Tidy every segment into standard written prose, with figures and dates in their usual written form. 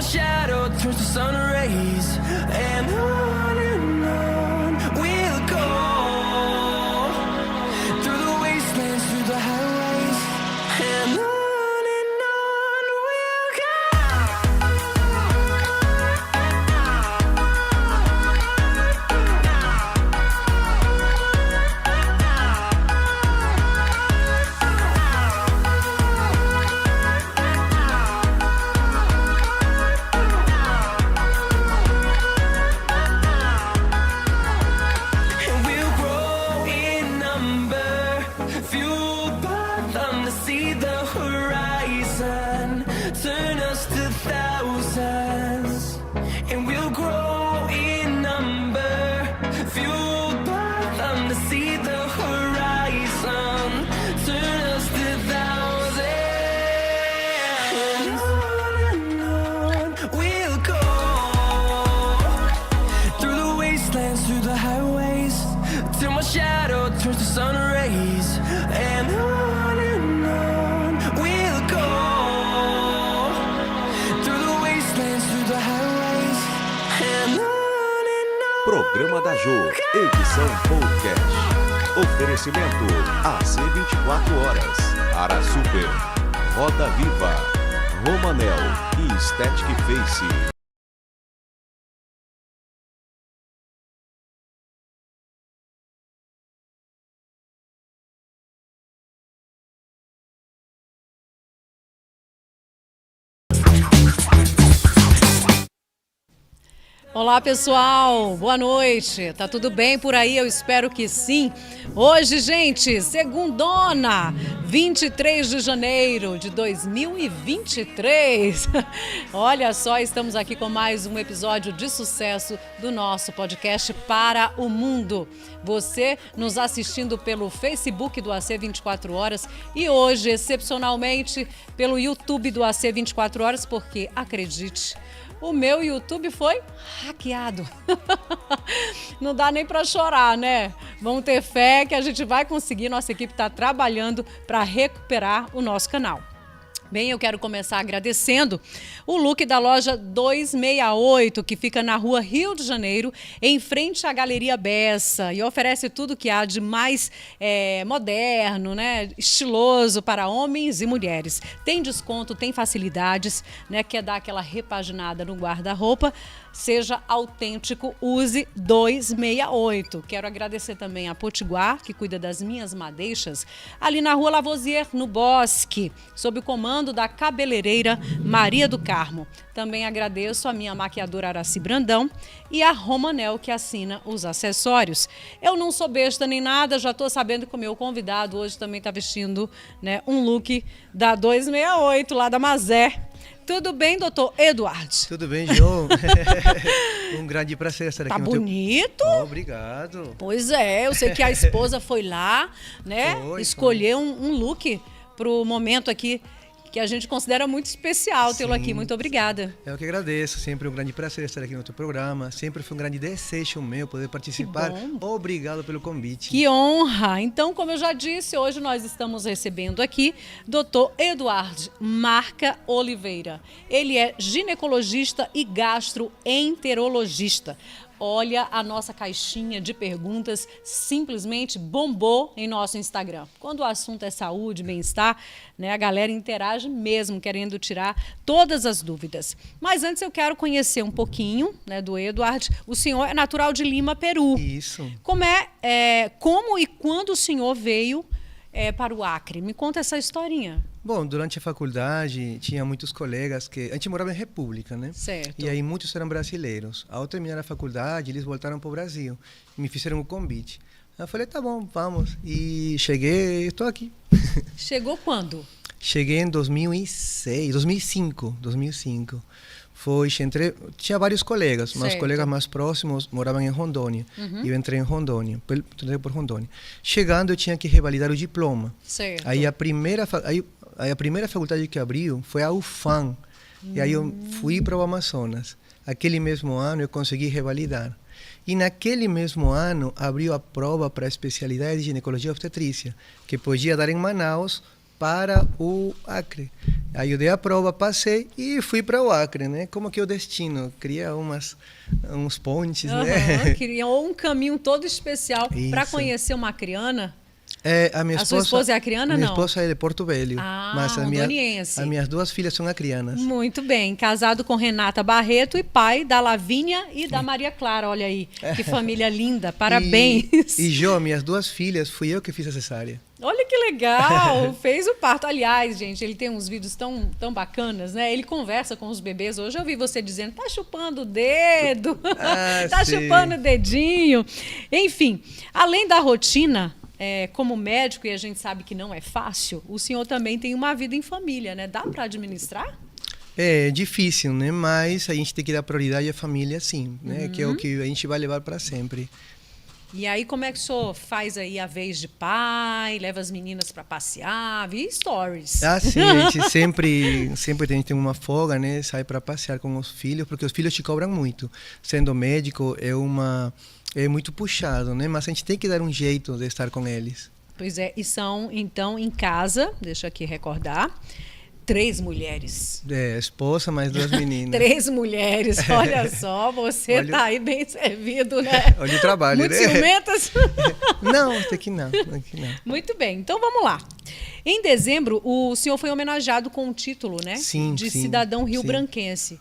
shadow turns to sun rays, and on we'll go, through the wastelands, through the highways, and on we'll go. And we'll grow in number, fueled by them to see the horizon, turn us to thousands. And we'll grow in number, fueled by them to see the horizon, turn us to thousands. And on we'll go, through the wastelands, through the highways, till my shadow turns to sun rays, and on we'll go, through the wastelands, through the highways, and on. Programa da Jô, edição podcast. Oferecimento AC 24 horas, Ara Super, Roda Viva, Romanel e Aesthetic Face. Olá pessoal, boa noite, tá tudo bem por aí? Eu espero que sim. Hoje, gente, segundona, 23 de janeiro de 2023. Olha só, estamos aqui com mais um episódio de sucesso do nosso podcast Para o Mundo. Você nos assistindo pelo Facebook do AC 24 Horas e hoje, excepcionalmente, pelo YouTube do AC 24 Horas, porque, acredite, o meu YouTube foi hackeado. Não dá nem para chorar, né? Vamos ter fé que a gente vai conseguir. Nossa equipe está trabalhando para recuperar o nosso canal. Bem, eu quero começar agradecendo o look da loja 268, que fica na rua Rio de Janeiro, em frente à Galeria Bessa, e oferece tudo que há de mais moderno, né, estiloso para homens e mulheres. Tem desconto, tem facilidades, né, quer dar aquela repaginada no guarda-roupa, seja autêntico, use 268. Quero agradecer também a Potiguar, que cuida das minhas madeixas, ali na rua Lavoisier, no Bosque, sob o comando da cabeleireira Maria do Carmo. Também agradeço a minha maquiadora Araci Brandão e a Romanel, que assina os acessórios. Eu não sou besta nem nada, já estou sabendo que o meu convidado hoje também está vestindo, né, um look da 268, lá da Mazé. Tudo bem, doutor Eduardo? Tudo bem, João? Um grande prazer estar aqui. Tá bonito? Obrigado. Pois é, eu sei que a esposa foi lá, né, escolher um look para o momento aqui que a gente considera muito especial tê-lo aqui. Muito obrigada. Eu que agradeço, sempre um grande prazer estar aqui no teu programa, sempre foi um grande desejo meu poder participar. Obrigado pelo convite. Que honra! Então, como eu já disse, hoje nós estamos recebendo aqui Dr. Eduardo Marca Oliveira. Ele é ginecologista e gastroenterologista. Olha, a nossa caixinha de perguntas simplesmente bombou em nosso Instagram. Quando o assunto é saúde, bem-estar, né, a galera interage mesmo, querendo tirar todas as dúvidas. Mas antes eu quero conhecer um pouquinho, né, do Eduardo. O senhor é natural de Lima, Peru. Isso. Como e quando o senhor veio para o Acre? Me conta essa historinha. Bom, durante a faculdade tinha muitos colegas que... A gente morava em República, né? Certo. E aí muitos eram brasileiros. Ao terminar a faculdade, eles voltaram para o Brasil. E me fizeram um convite. Eu falei, tá bom, vamos. E cheguei, estou aqui. Chegou quando? Cheguei em 2005. Tinha vários colegas, mas os colegas mais próximos moravam em Rondônia. E eu entrei em Rondônia, por Rondônia. Chegando, eu tinha que revalidar o diploma. Certo. Aí a primeira faculdade que abriu foi a UFAM. E aí eu fui para o Amazonas. Aquele mesmo ano eu consegui revalidar. E naquele mesmo ano abriu a prova para a especialidade de ginecologia e obstetrícia, que podia dar em Manaus para o Acre. Aí eu dei a prova, passei e fui para o Acre, né? Como que é o destino? Cria uns pontes, né? Criou um caminho todo especial para Isso. conhecer uma acriana. A minha A esposa, sua esposa é acriana, minha não? esposa é de Porto Velho, mas rondoniense. as minhas duas filhas são acrianas. Muito bem, casado com Renata Barreto e pai da Lavínia e da Maria Clara, olha aí, que família linda, parabéns. E minhas duas filhas, fui eu que fiz a cesárea. Olha que legal, fez o parto. Aliás, gente, ele tem uns vídeos tão bacanas, né? Ele conversa com os bebês. Hoje eu vi você dizendo, tá chupando o dedo, tá sim. chupando o dedinho. Enfim, além da rotina, como médico, e a gente sabe que não é fácil, o senhor também tem uma vida em família, né? Dá para administrar? É difícil, né? Mas a gente tem que dar prioridade à família, sim, né? Que é o que a gente vai levar para sempre. E aí, como é que o senhor faz aí a vez de pai, leva as meninas para passear, vi stories? Ah, sim, a gente sempre tem uma folga, né? Sai para passear com os filhos, porque os filhos te cobram muito. Sendo médico, é muito puxado, né? Mas a gente tem que dar um jeito de estar com eles. Pois é, e são, então, em casa, deixa eu aqui recordar, 3 mulheres. Esposa mais 2 meninas. 3 mulheres, olha só, você Olha- tá aí bem servido, né? Olha o trabalho, Muito né? ciumentas? Não, até que não. Muito bem, então vamos lá. Em dezembro, o senhor foi homenageado com o título, né? Sim, de sim, cidadão sim. rio-branquense.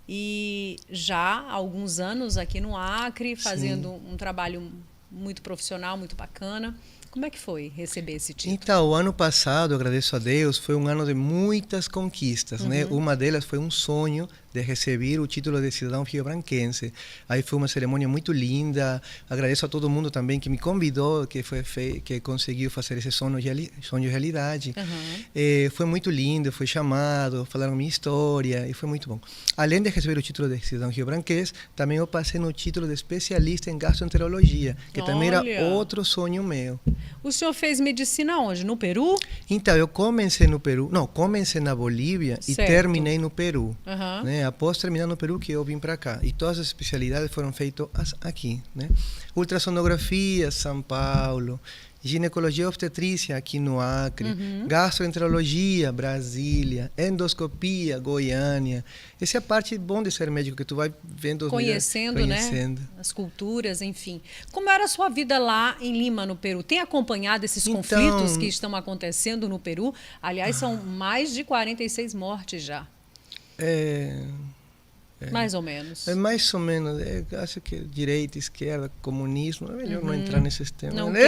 E já há alguns anos aqui no Acre, fazendo um trabalho muito profissional, muito bacana. Como é que foi receber esse título? Então, o ano passado, agradeço a Deus, foi um ano de muitas conquistas, né? Uma delas foi um sonho de receber o título de cidadão rio-branquense. Aí foi uma cerimônia muito linda. Agradeço a todo mundo também que me convidou, que conseguiu fazer esse sonho realidade. Foi muito lindo, foi chamado, falaram minha história e foi muito bom. Além de receber o título de cidadão rio-branquense, também eu passei no título de especialista em gastroenterologia, que também era Olha! outro sonho meu. O senhor fez medicina onde? No Peru? Então, eu comecei no Peru, comecei na Bolívia e Certo. terminei no Peru. Aham. Né? Após terminar no Peru que eu vim para cá. E todas as especialidades foram feitas aqui. Né? Ultrassonografia, São Paulo. Ginecologia obstetrícia, aqui no Acre. Gastroenterologia, Brasília. Endoscopia, Goiânia. Essa é a parte bom de ser médico, que tu vai vendo os Conhecendo, né? As culturas, enfim. Como era a sua vida lá em Lima, no Peru? Tem acompanhado esses conflitos que estão acontecendo no Peru? Aliás, são mais de 46 mortes já. Mais ou menos. É mais ou menos. Acho que direita, esquerda, comunismo. É melhor não entrar nesses temas. Não, né?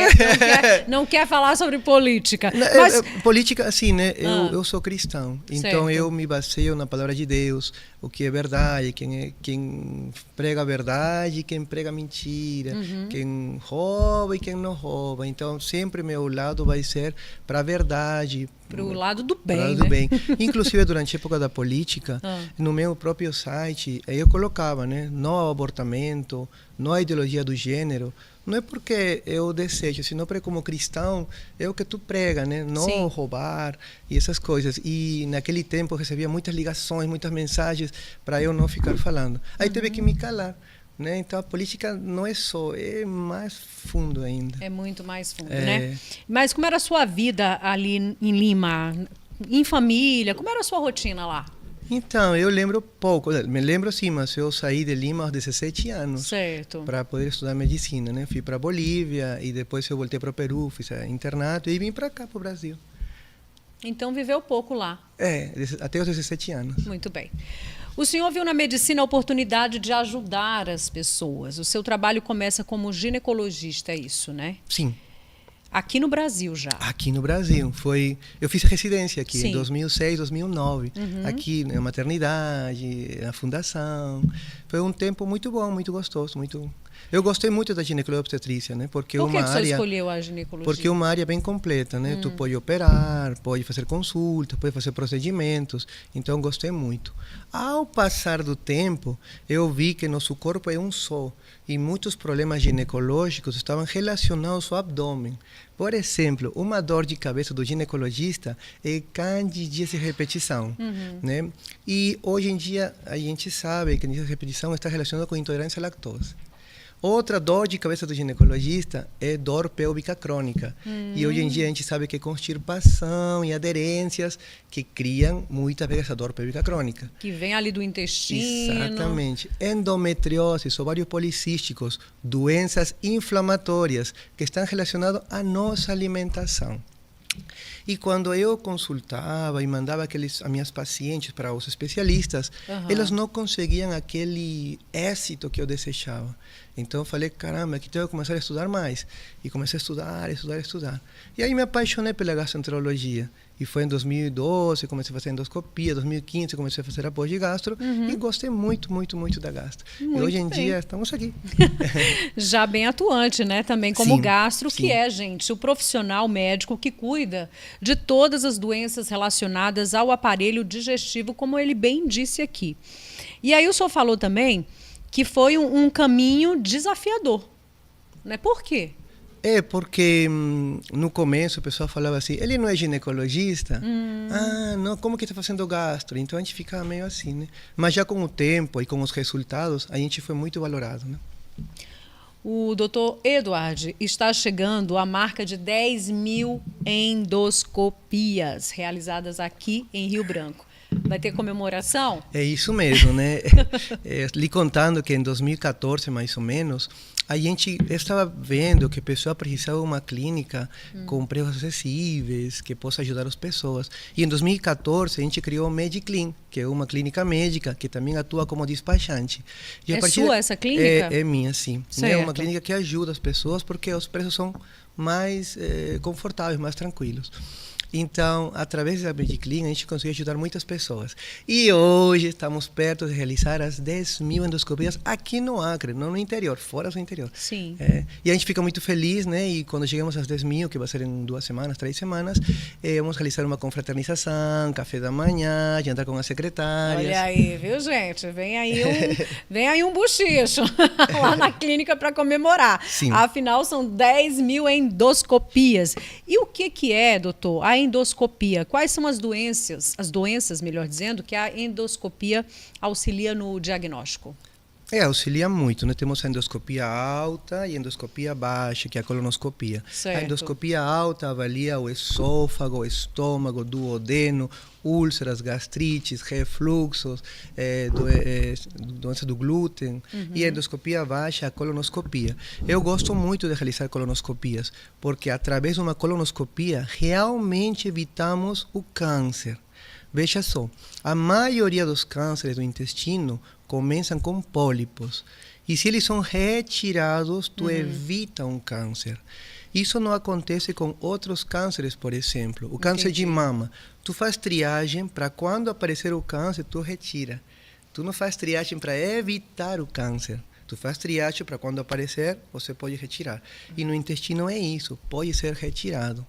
não quer falar sobre política. Mas... política, assim, né? Eu sou cristão. Então Certo. eu me baseio na palavra de Deus, o que é verdade, quem prega a verdade, quem prega mentira, quem rouba e quem não rouba. Então sempre meu lado vai ser para a verdade. Para o lado do bem, Pro lado né? do bem. Inclusive, durante a época da política, no meu próprio site, eu colocava, né? Não ao abortamento, não à ideologia do gênero. Não é porque eu desejo, senão porque como cristão é o que tu prega, né? Não Sim. roubar e essas coisas. E naquele tempo eu recebia muitas ligações, muitas mensagens para eu não ficar falando. Aí teve que me calar. Né? Então a política não é só, é mais fundo ainda. É muito mais fundo, né? Mas como era a sua vida ali em Lima? Em família? Como era a sua rotina lá? Então, eu lembro pouco. Me lembro sim, mas eu saí de Lima aos 17 anos. Certo. Para poder estudar medicina, né? Fui para Bolívia e depois eu voltei para o Peru, fiz internato e vim para cá, para o Brasil. Então viveu pouco lá. Até os 17 anos. Muito bem. O senhor viu na medicina a oportunidade de ajudar as pessoas. O seu trabalho começa como ginecologista, é isso, né? Sim. Aqui no Brasil já. Aqui no Brasil. Eu fiz residência aqui Sim. em 2006, 2009. Aqui na maternidade, na fundação. Foi um tempo muito bom, muito gostoso, muito... Eu gostei muito da ginecologia obstetrícia, né? Por que o senhor escolheu a ginecologia? Porque é uma área bem completa, né? Tu pode operar, pode fazer consultas, pode fazer procedimentos. Então, eu gostei muito. Ao passar do tempo, eu vi que nosso corpo é um só. E muitos problemas ginecológicos estavam relacionados ao abdômen. Por exemplo, uma dor de cabeça do ginecologista é candidíase de repetição. Né? E hoje em dia, a gente sabe que a repetição está relacionada com intolerância à lactose. Outra dor de cabeça do ginecologista é dor pélvica crônica. E hoje em dia a gente sabe que é constipação e aderências que criam muitas vezes essa dor pélvica crônica. Que vem ali do intestino. Exatamente. Endometriose, ovários policísticos, doenças inflamatórias que estão relacionadas à nossa alimentação. E quando eu consultava e mandava as minhas pacientes para os especialistas, elas não conseguiam aquele êxito que eu desejava. Então eu falei, caramba, aqui tenho que começar a estudar mais. E comecei a estudar. E aí me apaixonei pela gastroenterologia. E foi em 2012, comecei a fazer endoscopia, 2015 comecei a fazer apoio de gastro e gostei muito, muito, muito da gastro. E hoje em dia estamos aqui. Já bem atuante, né? Também como Sim, gastro, sim. que é, gente, o profissional médico que cuida de todas as doenças relacionadas ao aparelho digestivo, como ele bem disse aqui. E aí o senhor falou também que foi um caminho desafiador, né? Por quê? É, porque no começo o pessoal falava assim, ele não é ginecologista? Ah, não, como que está fazendo gastro? Então a gente ficava meio assim, né? Mas já com o tempo e com os resultados, a gente foi muito valorado, né? O doutor Eduardo está chegando à marca de 10 mil endoscopias realizadas aqui em Rio Branco. Vai ter comemoração? É isso mesmo, né? Lhe contando que em 2014, mais ou menos, a gente estava vendo que a pessoa precisava de uma clínica com preços acessíveis, que possa ajudar as pessoas. E em 2014, a gente criou o Mediclin, que é uma clínica médica que também atua como despachante. E É sua essa clínica? É minha, sim. Certo. É uma clínica que ajuda as pessoas porque os preços são mais confortáveis, mais tranquilos. Então, através da Mediclin, a gente conseguiu ajudar muitas pessoas. E hoje estamos perto de realizar as 10 mil endoscopias aqui no Acre, não no interior, fora do interior. Sim. E a gente fica muito feliz, né? E quando chegamos às 10 mil, que vai ser em 2 semanas, 3 semanas, vamos realizar uma confraternização, café da manhã, jantar com as secretárias. Olha aí, viu, gente? Vem aí um bochicho lá na clínica para comemorar. Sim. Afinal, são 10 mil endoscopias. E o que é, doutor, a endoscopia? Quais são as doenças, melhor dizendo, que a endoscopia auxilia no diagnóstico? Auxilia muito, né? Temos a endoscopia alta e a endoscopia baixa, que é a colonoscopia. Certo. A endoscopia alta avalia o esôfago, o estômago, duodeno, úlceras, gastrites, refluxos, doença do glúten. E a endoscopia baixa, a colonoscopia. Eu gosto muito de realizar colonoscopias, porque através de uma colonoscopia realmente evitamos o câncer. Veja só, a maioria dos cânceres do intestino começam com pólipos. E se eles são retirados, tu evita um câncer. Isso não acontece com outros cânceres, por exemplo. O câncer de mama. Tu faz triagem para quando aparecer o câncer, tu retira. Tu não faz triagem para evitar o câncer. Tu faz triagem para quando aparecer, você pode retirar. E no intestino é isso, pode ser retirado.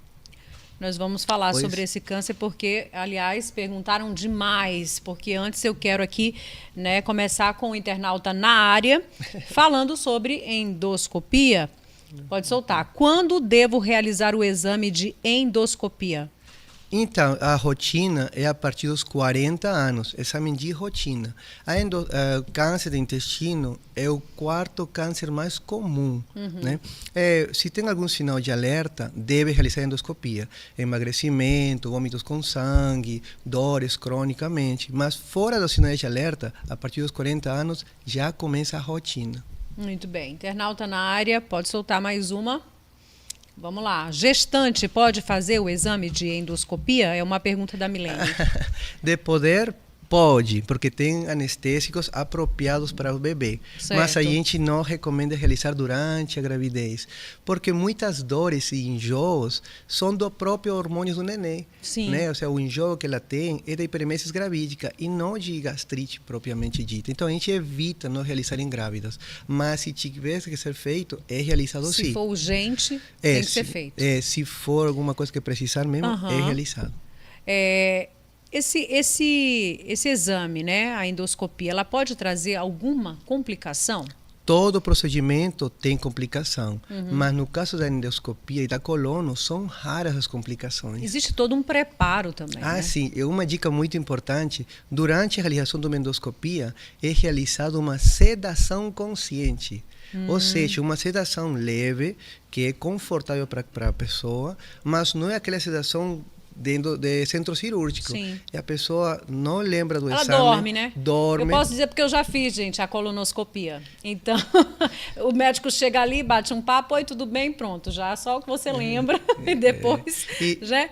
Nós vamos falar sobre esse câncer porque, aliás, perguntaram demais, porque antes eu quero aqui, né, começar com o internauta na área, falando sobre endoscopia. Pode soltar. Quando devo realizar o exame de endoscopia? Então, a rotina é a partir dos 40 anos, exame de rotina. O câncer de intestino é o 4º câncer mais comum. Né? Se tem algum sinal de alerta, deve realizar endoscopia. Emagrecimento, vômitos com sangue, dores cronicamente. Mas fora dos sinais de alerta, a partir dos 40 anos, já começa a rotina. Muito bem. Internauta na área, pode soltar mais uma. Vamos lá. Gestante pode fazer o exame de endoscopia? É uma pergunta da Milene. De poder, pode, porque tem anestésicos apropriados para o bebê. Certo. Mas a gente não recomenda realizar durante a gravidez, porque muitas dores e enjoos são do próprio hormônio do neném. Sim. Né? Ou seja, o enjoo que ela tem é da hiperemesis gravídica e não de gastrite propriamente dita. Então a gente evita não realizar em grávidas. Mas se tivesse que ser feito, é realizado sim. Se for urgente, tem que ser feito. Se for alguma coisa que precisar mesmo, é realizado. Esse exame, né, a endoscopia, ela pode trazer alguma complicação? Todo procedimento tem complicação, mas no caso da endoscopia e da colono, são raras as complicações. Existe todo um preparo também, né? Sim. É uma dica muito importante. Durante a realização de uma endoscopia, é realizada uma sedação consciente. Ou seja, uma sedação leve, que é confortável para a pessoa, mas não é aquela sedação dentro de centro cirúrgico. Sim. E a pessoa não lembra do Ela exame. dorme, né? Dorme. Eu posso dizer porque eu já fiz, gente, a colonoscopia. Então, o médico chega ali, bate um papo, oi, tudo bem, pronto. Já só o que você lembra e depois...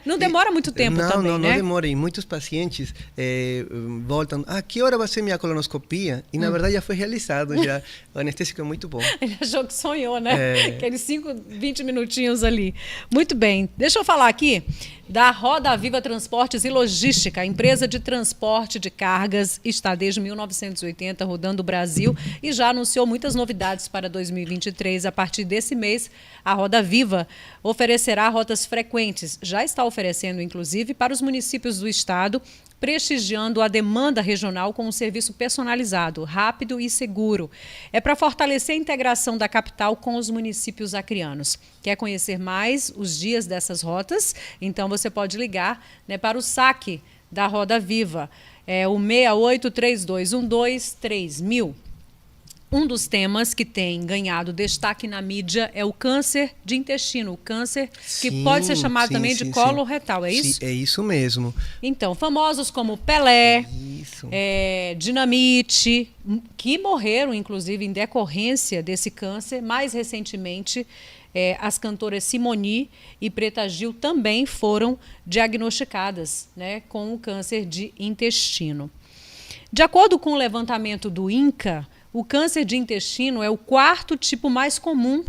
não demora muito tempo também, né? Não demora. E muitos pacientes voltam, que hora vai ser minha colonoscopia? E, na verdade, já foi realizado. Já. O anestésico é muito bom. Ele achou que sonhou, né? Aqueles 20 minutinhos ali. Muito bem. Deixa eu falar aqui da Roda Viva Transportes e Logística. A empresa de transporte de cargas está desde 1980 rodando o Brasil e já anunciou muitas novidades para 2023. A partir desse mês, a Roda Viva oferecerá rotas frequentes. Já está oferecendo, inclusive, para os municípios do estado, prestigiando a demanda regional com um serviço personalizado, rápido e seguro. É para fortalecer a integração da capital com os municípios acreanos. Quer conhecer mais os dias dessas rotas? Então você pode ligar, né, para o saque da Roda Viva. É o 6832123000. Um dos temas que tem ganhado destaque na mídia é o câncer de intestino, o câncer que pode ser chamado também de colo retal, é isso? Sim, é isso mesmo. Então, famosos como Pelé, Dinamite, que morreram, inclusive, em decorrência desse câncer. Mais recentemente, as cantoras Simone e Preta Gil também foram diagnosticadas, né, com o câncer de intestino. De acordo com o levantamento do INCA, o câncer de intestino é o 4º tipo mais comum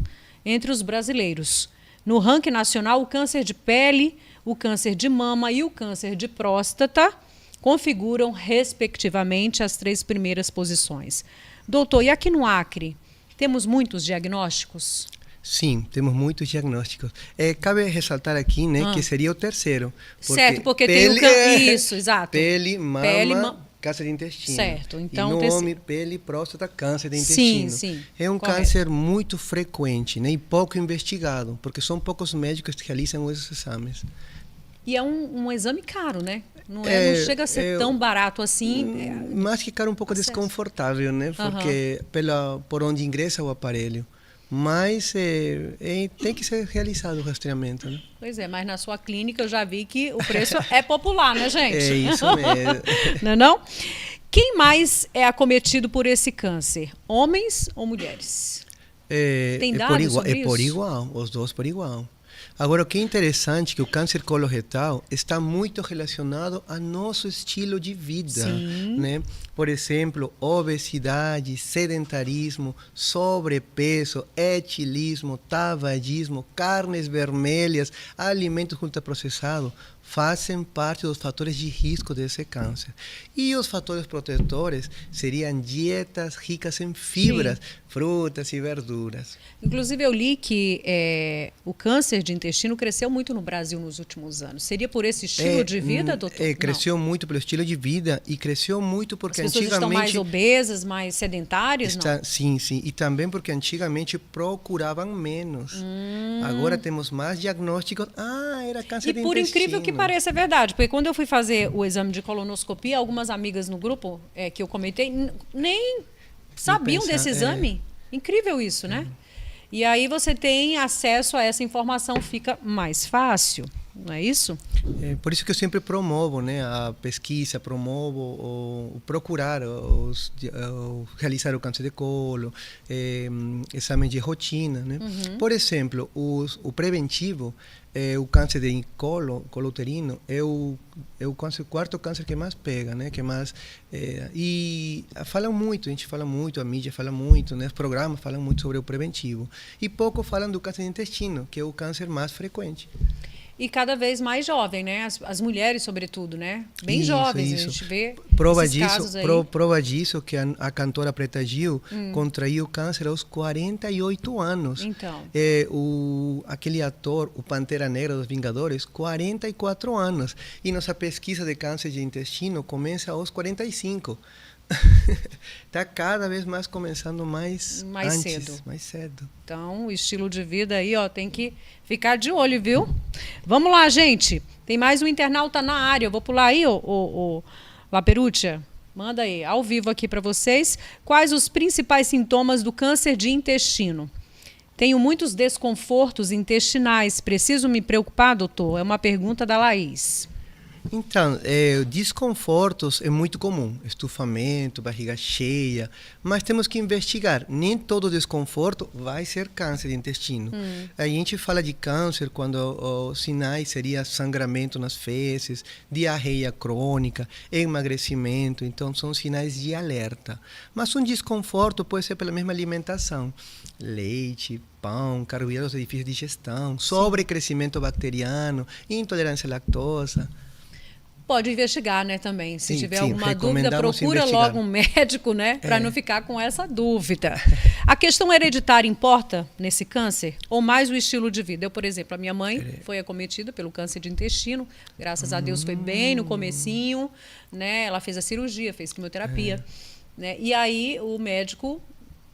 entre os brasileiros. No ranking nacional, o câncer de pele, o câncer de mama e o câncer de próstata configuram, respectivamente, as 3 primeiras posições. Doutor, e aqui no Acre, temos muitos diagnósticos? Sim, temos muitos diagnósticos. Cabe ressaltar aqui, né, que seria o terceiro. Certo, porque pele, tem o isso, exato. Pele, mama, câncer de intestino. Certo. Então, e no homem, pele, próstata, câncer de intestino. Sim, é um correto. câncer muito frequente, né, e pouco investigado, porque são poucos médicos que realizam esses exames. E é um exame caro, né? Não chega a ser tão barato assim. Mas que fica um pouco desconfortável, né? Porque por onde ingressa o aparelho. Mas tem que ser realizado o rastreamento, né? Pois é, mas na sua clínica eu já vi que o preço é popular, né, gente? É isso mesmo. Não é não? Quem mais é acometido por esse câncer? Homens ou mulheres? Tem dados sobre isso? Por igual, os dois por igual. Agora, o que é interessante é que o câncer coloretal está muito relacionado ao nosso estilo de vida, né? Por exemplo, obesidade, sedentarismo, sobrepeso, etilismo, tabagismo, carnes vermelhas, alimentos ultraprocessados fazem parte dos fatores de risco desse câncer. E os fatores protetores seriam dietas ricas em fibras, frutas e verduras. Inclusive, eu li que o câncer de intestino cresceu muito no Brasil nos últimos anos. Seria por esse estilo de vida, doutor? Cresceu muito pelo estilo de vida e cresceu muito porque as pessoas estão mais obesas, mais sedentárias? Não? Sim. E também porque antigamente procuravam menos. Agora temos mais diagnósticos. Era câncer de intestino. E por incrível que pareça, é verdade. Porque quando eu fui fazer o exame de colonoscopia, algumas amigas no grupo que eu comentei nem sabiam desse exame. Incrível isso, né? E aí você tem acesso a essa informação, fica mais fácil, não é isso? Por isso que eu sempre promovo, né, a pesquisa, promovo o procurar, realizar o câncer de colo, exames de rotina, né? Por exemplo, o preventivo, o câncer de colo uterino é o quarto câncer que mais pega, né? Que mais e falam muito, a gente fala muito, a mídia fala muito, né? Os programas falam muito sobre o preventivo e pouco falam do câncer de intestino, que é o câncer mais frequente. E cada vez mais jovem, né? As mulheres, sobretudo, né? Bem jovens, a gente vê casos aí. Prova disso que a cantora Preta Gil contraiu câncer aos 48 anos. Então. Aquele ator, o Pantera Negra dos Vingadores, 44 anos. E nossa pesquisa de câncer de intestino começa aos 45. Está cada vez mais começando mais cedo. Então, o estilo de vida aí, tem que ficar de olho, viu? Vamos lá, gente. Tem mais um internauta na área. Eu vou pular aí, Laperuccia. Manda aí, ao vivo aqui para vocês. Quais os principais sintomas do câncer de intestino? Tenho muitos desconfortos intestinais. Preciso me preocupar, doutor? É uma pergunta da Laís. Então, desconfortos é muito comum, estufamento, barriga cheia, mas temos que investigar. Nem todo desconforto vai ser câncer de intestino. A gente fala de câncer quando os sinais seriam sangramento nas fezes, diarreia crônica, emagrecimento, então são sinais de alerta. Mas um desconforto pode ser pela mesma alimentação, leite, pão, carboidratos de difícil digestão, sobrecrescimento bacteriano, intolerância à lactose. Pode investigar, né, também. Se tiver sim, alguma dúvida, procura logo um médico, né, para não ficar com essa dúvida. A questão hereditária importa nesse câncer? Ou mais o estilo de vida? Eu, por exemplo, a minha mãe foi acometida pelo câncer de intestino. Graças a Deus foi bem no comecinho, né? Ela fez a cirurgia, fez quimioterapia, né? E aí o médico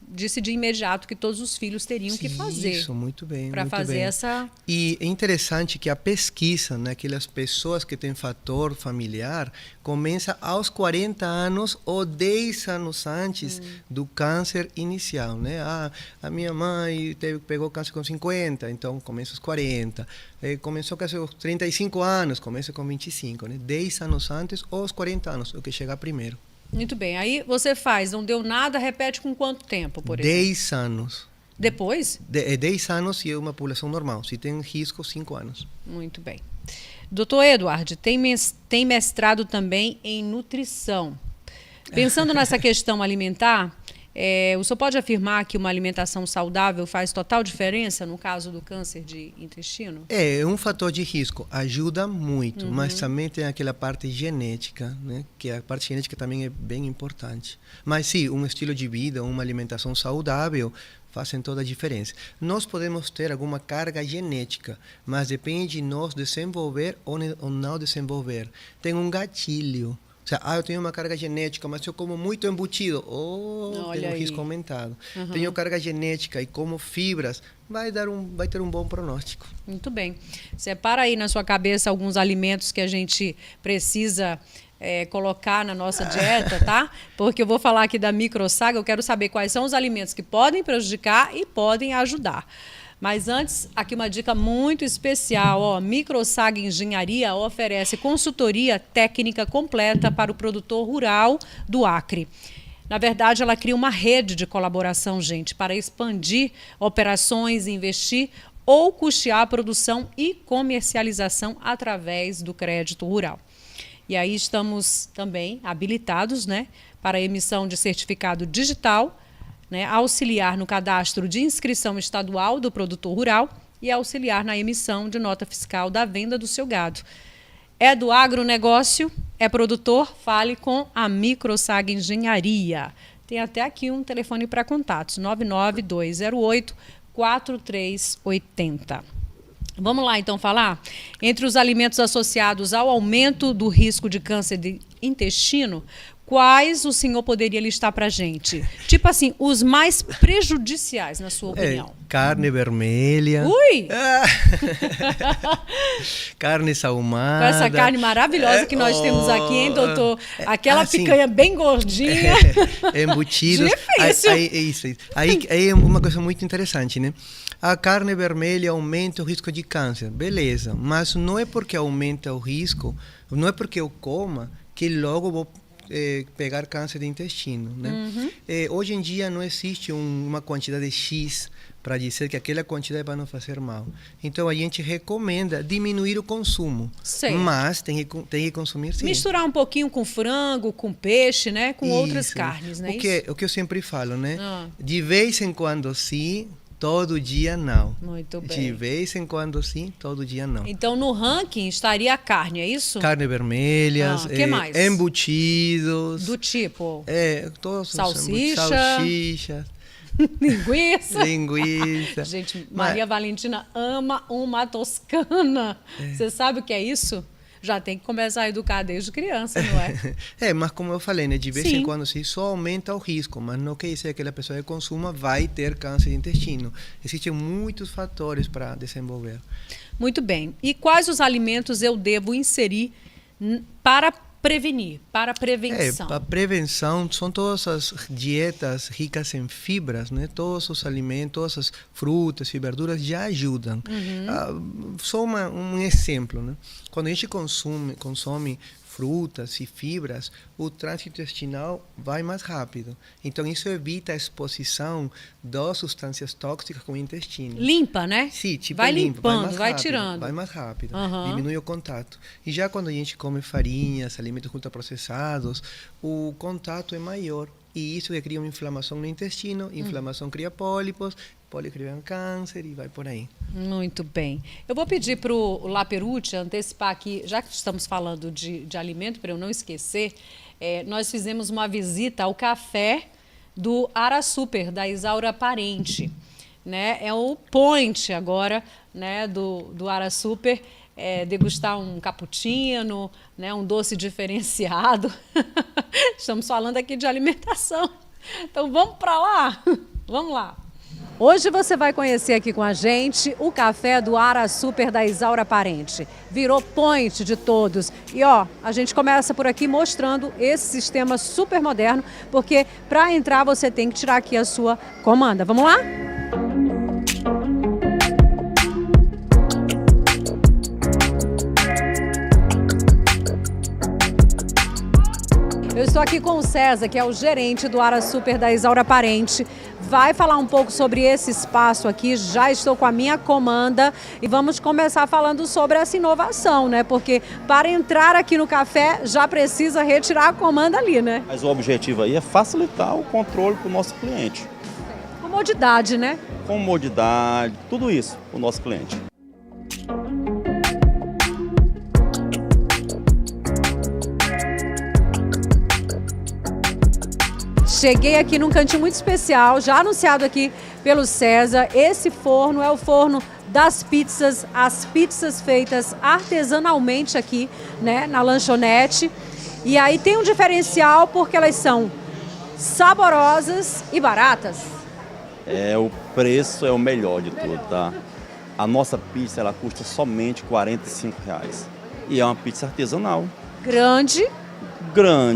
disse de imediato que todos os filhos teriam que fazer. Isso, muito bem. Para fazer bem. essa... E é interessante que a pesquisa naquelas pessoas que têm fator familiar começa aos 40 anos ou 10 anos antes do câncer inicial, né? A minha mãe pegou câncer com 50, então começa aos 40. Começou câncer aos 35 anos, começa com 25, né? 10 anos antes ou aos 40 anos, o que chegar primeiro. Muito bem. Aí você faz, não deu nada, repete com quanto tempo, por exemplo? 10 anos. Depois? 10 anos se é uma população normal. Se tem risco, 5 anos. Muito bem. Doutor Eduardo, tem mestrado também em nutrição. Pensando nessa questão alimentar, o senhor pode afirmar que uma alimentação saudável faz total diferença no caso do câncer de intestino? É um fator de risco, ajuda muito, mas também tem aquela parte genética, né? Que a parte genética também é bem importante. Mas sim, um estilo de vida, uma alimentação saudável fazem toda a diferença. Nós podemos ter alguma carga genética, mas depende de nós desenvolver ou não desenvolver. Tem um gatilho. Ou seja, eu tenho uma carga genética, mas eu como muito embutido, tem um risco aumentado. Tenho carga genética e como fibras, vai ter um bom pronóstico. Muito bem. Separa aí na sua cabeça alguns alimentos que a gente precisa colocar na nossa dieta, tá? Porque eu vou falar aqui da microsaga, eu quero saber quais são os alimentos que podem prejudicar e podem ajudar. Mas antes, aqui uma dica muito especial. Microsaga Engenharia oferece consultoria técnica completa para o produtor rural do Acre. Na verdade, ela cria uma rede de colaboração, gente, para expandir operações, investir ou custear a produção e comercialização através do crédito rural. E aí estamos também habilitados, né, para a emissão de certificado digital, né, auxiliar no cadastro de inscrição estadual do produtor rural e auxiliar na emissão de nota fiscal da venda do seu gado. É do agronegócio, é produtor, fale com a Microsaga Engenharia. Tem até aqui um telefone para contatos, 99208-4380. Vamos lá, então, falar? Entre os alimentos associados ao aumento do risco de câncer de intestino, quais o senhor poderia listar para a gente? Tipo assim, os mais prejudiciais, na sua opinião. Carne vermelha. Ui! Carne salmada. Com essa carne maravilhosa que nós temos aqui, hein, doutor? Aquela picanha bem gordinha. Embutidos. Difícil. Aí é uma coisa muito interessante, né? A carne vermelha aumenta o risco de câncer. Beleza, mas não é porque aumenta o risco, não é porque eu coma que logo vou pegar câncer de intestino, né? Hoje em dia não existe uma quantidade X para dizer que aquela quantidade vai não fazer mal. Então a gente recomenda diminuir o consumo, mas tem que consumir sim. Misturar um pouquinho com frango, com peixe, né? Com outras carnes, né? O que eu sempre falo, né? De vez em quando sim, todo dia não. Muito bem. De vez em quando sim, todo dia não. Então no ranking estaria a carne, é isso? Carne vermelha, que mais? Embutidos. Do tipo? Todos salsicha. Linguiça. Gente, Maria Valentina ama uma toscana. Você sabe o que é isso? Já tem que começar a educar desde criança, não é? Mas como eu falei, né, de vez em quando sim, só aumenta o risco, mas não quer dizer que aquela pessoa que consuma vai ter câncer de intestino. Existem muitos fatores para desenvolver. Muito bem. E quais os alimentos eu devo inserir para prevenir, para a prevenção. A prevenção são todas as dietas ricas em fibras, né? Todos os alimentos, todas as frutas e verduras já ajudam. Só um exemplo, né? Quando a gente consome frutas e fibras, o trânsito intestinal vai mais rápido. Então, isso evita a exposição das substâncias tóxicas com o intestino. Limpa, né? Sim, tipo vai limpa, limpando, vai vai rápido, tirando. vai mais rápido, Uhum. diminui o contato. E já quando a gente come farinhas, alimentos ultraprocessados, o contato é maior. E isso cria uma inflamação no intestino, inflamação cria pólipos, pólipo cria câncer e vai por aí. Muito bem. Eu vou pedir para o Laperucci antecipar aqui, já que estamos falando de alimento, para eu não esquecer, nós fizemos uma visita ao café do Ara Super, da Isaura Parente. Né? É o point agora, né, do Ara Super, degustar um cappuccino, né, um doce diferenciado. Estamos falando aqui de alimentação. Então vamos para lá? Vamos lá. Hoje você vai conhecer aqui com a gente o café do Ara Super da Isaura Parente. Virou point de todos. E ó, a gente começa por aqui mostrando esse sistema super moderno, porque para entrar você tem que tirar aqui a sua comanda. Vamos lá? Eu estou aqui com o César, que é o gerente do Ara Super da Isaura Parente. Vai falar um pouco sobre esse espaço aqui. Já estou com a minha comanda e vamos começar falando sobre essa inovação, né? Porque para entrar aqui no café já precisa retirar a comanda ali, né? Mas o objetivo aí é facilitar o controle para o nosso cliente. Comodidade, né? Comodidade, tudo isso para o nosso cliente. Cheguei aqui num cantinho muito especial, já anunciado aqui pelo César. Esse forno é o forno das pizzas, as pizzas feitas artesanalmente aqui, né, na lanchonete. E aí tem um diferencial porque elas são saborosas e baratas. O preço é o melhor de tudo, tá? A nossa pizza, ela custa somente R$45. E é uma pizza artesanal. Grande,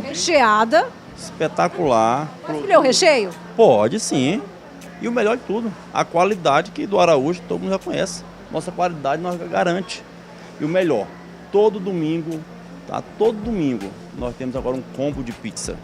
recheada. Espetacular. Pode escolher o recheio? Pode sim. E o melhor de tudo, a qualidade que do Araújo todo mundo já conhece. Nossa qualidade nós garante. E o melhor, todo domingo, tá? Todo domingo nós temos agora um combo de pizza.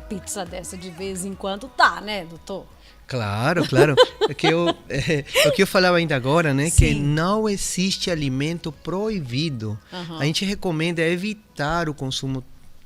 Pizza dessa de vez em quando tá, né, doutor? Claro, claro. O que eu falava ainda agora, né? Sim. Que não existe alimento proibido. Uhum. A gente recomenda evitar o consumo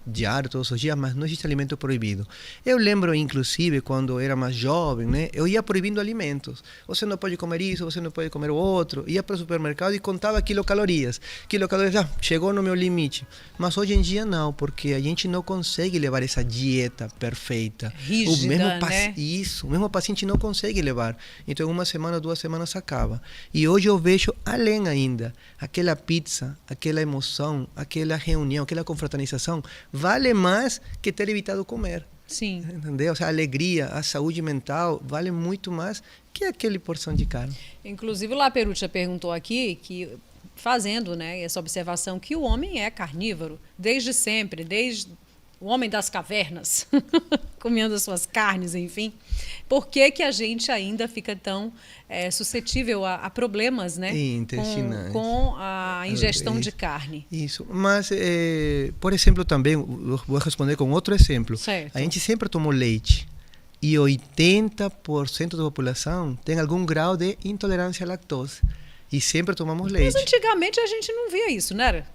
diário, todos os dias, mas não existe alimento proibido. Eu lembro, inclusive, quando eu era mais jovem, né? Eu ia proibindo alimentos. Você não pode comer isso, você não pode comer o outro. Ia para o supermercado e contava quilocalorias. Quilocalorias, chegou no meu limite. Mas hoje em dia não, porque a gente não consegue levar essa dieta perfeita. Rígida, né? Isso, o mesmo paciente não consegue levar. Então, 1 semana, 2 semanas acaba. E hoje eu vejo além ainda. Aquela pizza, aquela emoção, aquela reunião, aquela confraternização, vale mais que ter evitado comer. Sim. Entendeu? A alegria, a saúde mental vale muito mais que aquele porção de carne. Inclusive o Laperucci perguntou aqui, que, fazendo, né, essa observação, que o homem é carnívoro desde sempre, desde o homem das cavernas, comendo as suas carnes, enfim. Por que a gente ainda fica tão suscetível a problemas, né, intestinais, com a ingestão de carne? Isso. Mas, por exemplo, também, vou responder com outro exemplo. Certo. A gente sempre tomou leite. E 80% da população tem algum grau de intolerância à lactose. E sempre tomamos leite. Mas antigamente a gente não via isso, não era?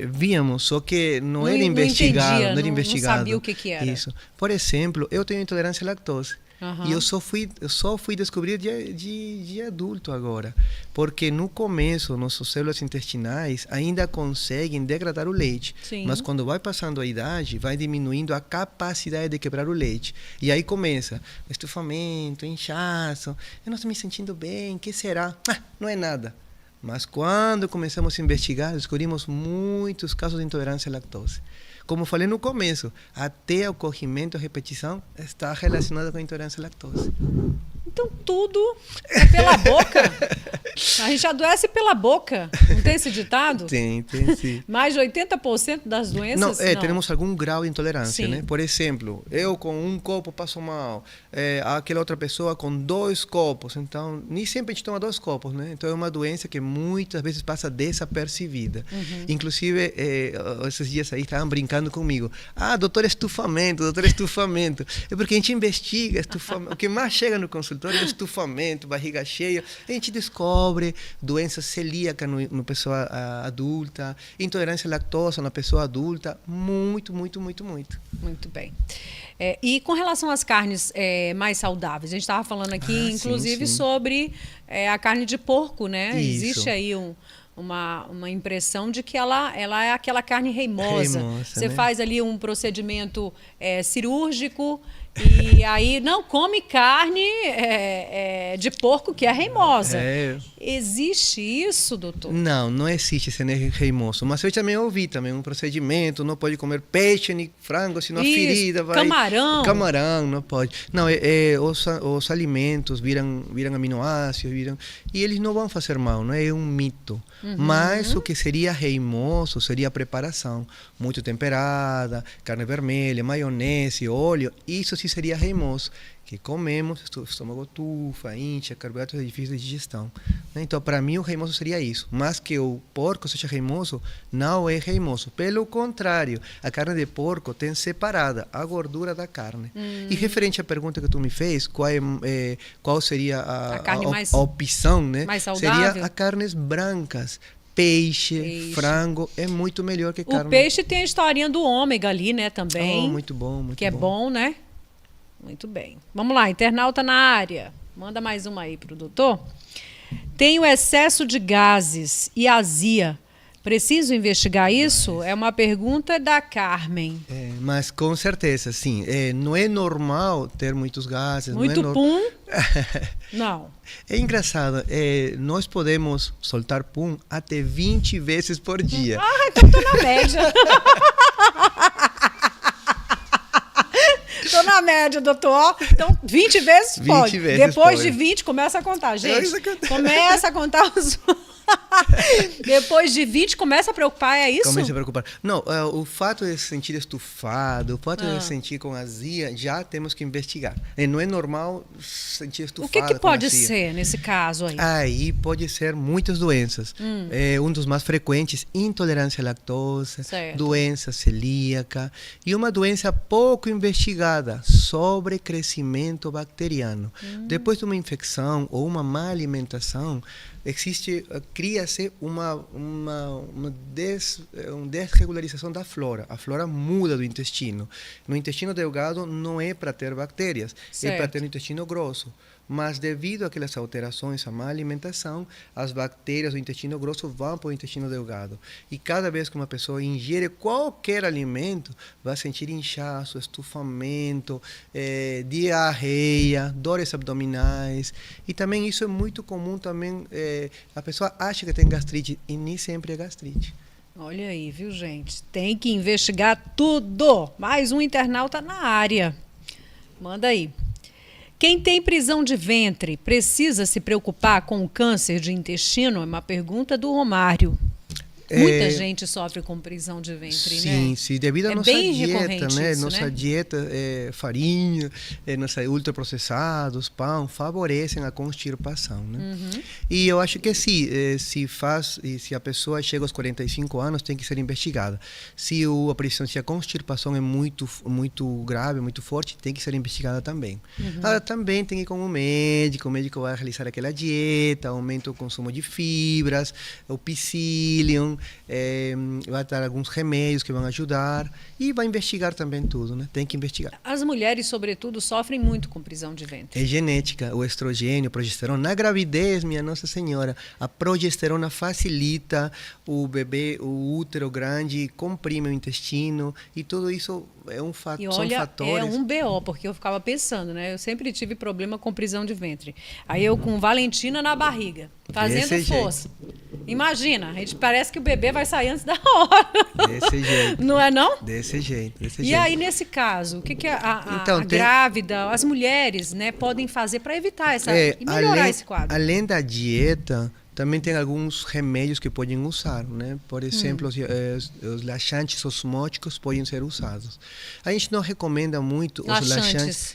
Víamos, só que não era Não investigado. entendia, Não era não investigado. sabia o que era. Isso. Por exemplo, eu tenho intolerância à lactose. Uhum. E eu só fui descobrir de adulto agora. Porque no começo, nossas células intestinais ainda conseguem degradar o leite. Sim. Mas quando vai passando a idade, vai diminuindo a capacidade de quebrar o leite. E aí começa estufamento, inchaço. Eu não estou me sentindo bem, o que será? Não é nada. Mas quando começamos a investigar, descobrimos muitos casos de intolerância à lactose. Como falei no começo, até o corrimento e repetição está relacionado com a intolerância à lactose. Então tudo é pela boca. A gente adoece pela boca. Não tem esse ditado? Tem sim. Mais de 80% das doenças? Não, temos algum grau de intolerância, Sim. né? Por exemplo, eu com um copo passo mal, aquela outra pessoa com 2 copos. Então, nem sempre a gente toma 2 copos, né? Então, é uma doença que muitas vezes passa desapercebida. Inclusive, esses dias aí estavam brincando comigo. Doutor estufamento, doutor estufamento. É porque a gente investiga estufamento. O que mais chega no consultório é estufamento, barriga cheia. A gente descobre doença celíaca no pessoa adulta, intolerância à lactose na pessoa adulta, muito. Muito bem. E com relação às carnes mais saudáveis, a gente estava falando aqui, inclusive, sim. sobre a carne de porco, né? Isso. Existe aí uma impressão de que ela é aquela carne reimosa. Você né? faz ali um procedimento cirúrgico e aí não come carne de porco que é reimosa. Existe isso, doutor? Não existe esse reimoso. Mas eu também ouvi um procedimento, não pode comer peixe nem frango, senão a ferida vai... Camarão, não pode. Não, os alimentos viram aminoácidos, e eles não vão fazer mal, não é um mito. Mas o que seria reimoso seria a preparação muito temperada, carne vermelha, maionese, óleo, isso sim seria reimoso. Que comemos, estômago tufa, incha, carboidratos difíceis de digestão. Então, para mim, o reimoso seria isso. Mas que o porco seja reimoso, não é reimoso. Pelo contrário, a carne de porco tem separada a gordura da carne. E referente à pergunta que tu me fez, qual seria a opção, né? Mais saudável? Seria as carnes brancas. Peixe, frango, é muito melhor que carne. O peixe tem a historinha do ômega ali, né, também. Muito bom, que é bom, né? Muito bem. Vamos lá, internauta na área. Manda mais uma aí para o doutor. Tenho excesso de gases e azia. Preciso investigar isso? É uma pergunta da Carmen. Mas com certeza, sim. Não é normal ter muitos gases. Muito pum? Não. É engraçado. Nós podemos soltar pum até 20 vezes por dia. Então estou na média. Estou na média, doutor. Então, 20 vezes pode. 20 vezes Depois pode. de 20, começa a contar, gente. Isso acontece. Começa a contar os... Depois de 20, começa a preocupar, é isso? Começa a preocupar. Não, o fato de se sentir estufado, o fato de se sentir com azia, já temos que investigar. Não é normal sentir estufado. O que pode ser nesse caso aí? Aí pode ser muitas doenças. Um dos mais frequentes, intolerância à lactose, doença celíaca e uma doença pouco investigada, sobrecrescimento bacteriano. Depois de uma infecção ou uma má alimentação, cria-se uma desregularização da flora. A flora muda do intestino. No intestino delgado não é para ter bactérias, é para ter no intestino grosso. Mas devido àquelas alterações, a má alimentação, as bactérias do intestino grosso vão para o intestino delgado. E cada vez que uma pessoa ingere qualquer alimento, vai sentir inchaço, estufamento, diarreia, dores abdominais. E também isso é muito comum também. A pessoa acha que tem gastrite e nem sempre é gastrite. Olha aí, viu, gente? Tem que investigar tudo. Mais um internauta na área. Manda aí. Quem tem prisão de ventre precisa se preocupar com o câncer de intestino? É uma pergunta do Romário. Muita gente sofre com prisão de ventre, né? Sim, devido à nossa dieta, né? Isso, nossa dieta, farinha, nossa ultraprocessados, pão, favorecem a constipação, né? E eu acho que se a pessoa chega aos 45 anos, tem que ser investigada. Se a constipação é muito grave, muito forte, tem que ser investigada também. Também tem que ir com o médico vai realizar aquela dieta, aumenta o consumo de fibras, o psyllium, vai dar alguns remédios que vão ajudar e vai investigar também tudo, né? Tem que investigar. As mulheres, sobretudo, sofrem muito com prisão de ventre. É genética, o estrogênio, a progesterona. Na gravidez, minha Nossa Senhora, a progesterona facilita o bebê, o útero grande, comprime o intestino e tudo isso é um fato, e olha, são fatores. É um BO, porque eu ficava pensando, né? Eu sempre tive problema com prisão de ventre. Aí eu com Valentina na barriga. Fazendo Desse força. Imagina, a gente parece que o bebê vai sair antes da hora. Desse jeito. Não é não? Desse jeito, desse E jeito. aí, nesse caso, o que Então, a grávida, as mulheres, né, podem fazer para evitar e melhorar esse quadro? Além da dieta, também tem alguns remédios que podem usar, né? Por exemplo, os laxantes osmóticos podem ser usados. A gente não recomenda muito os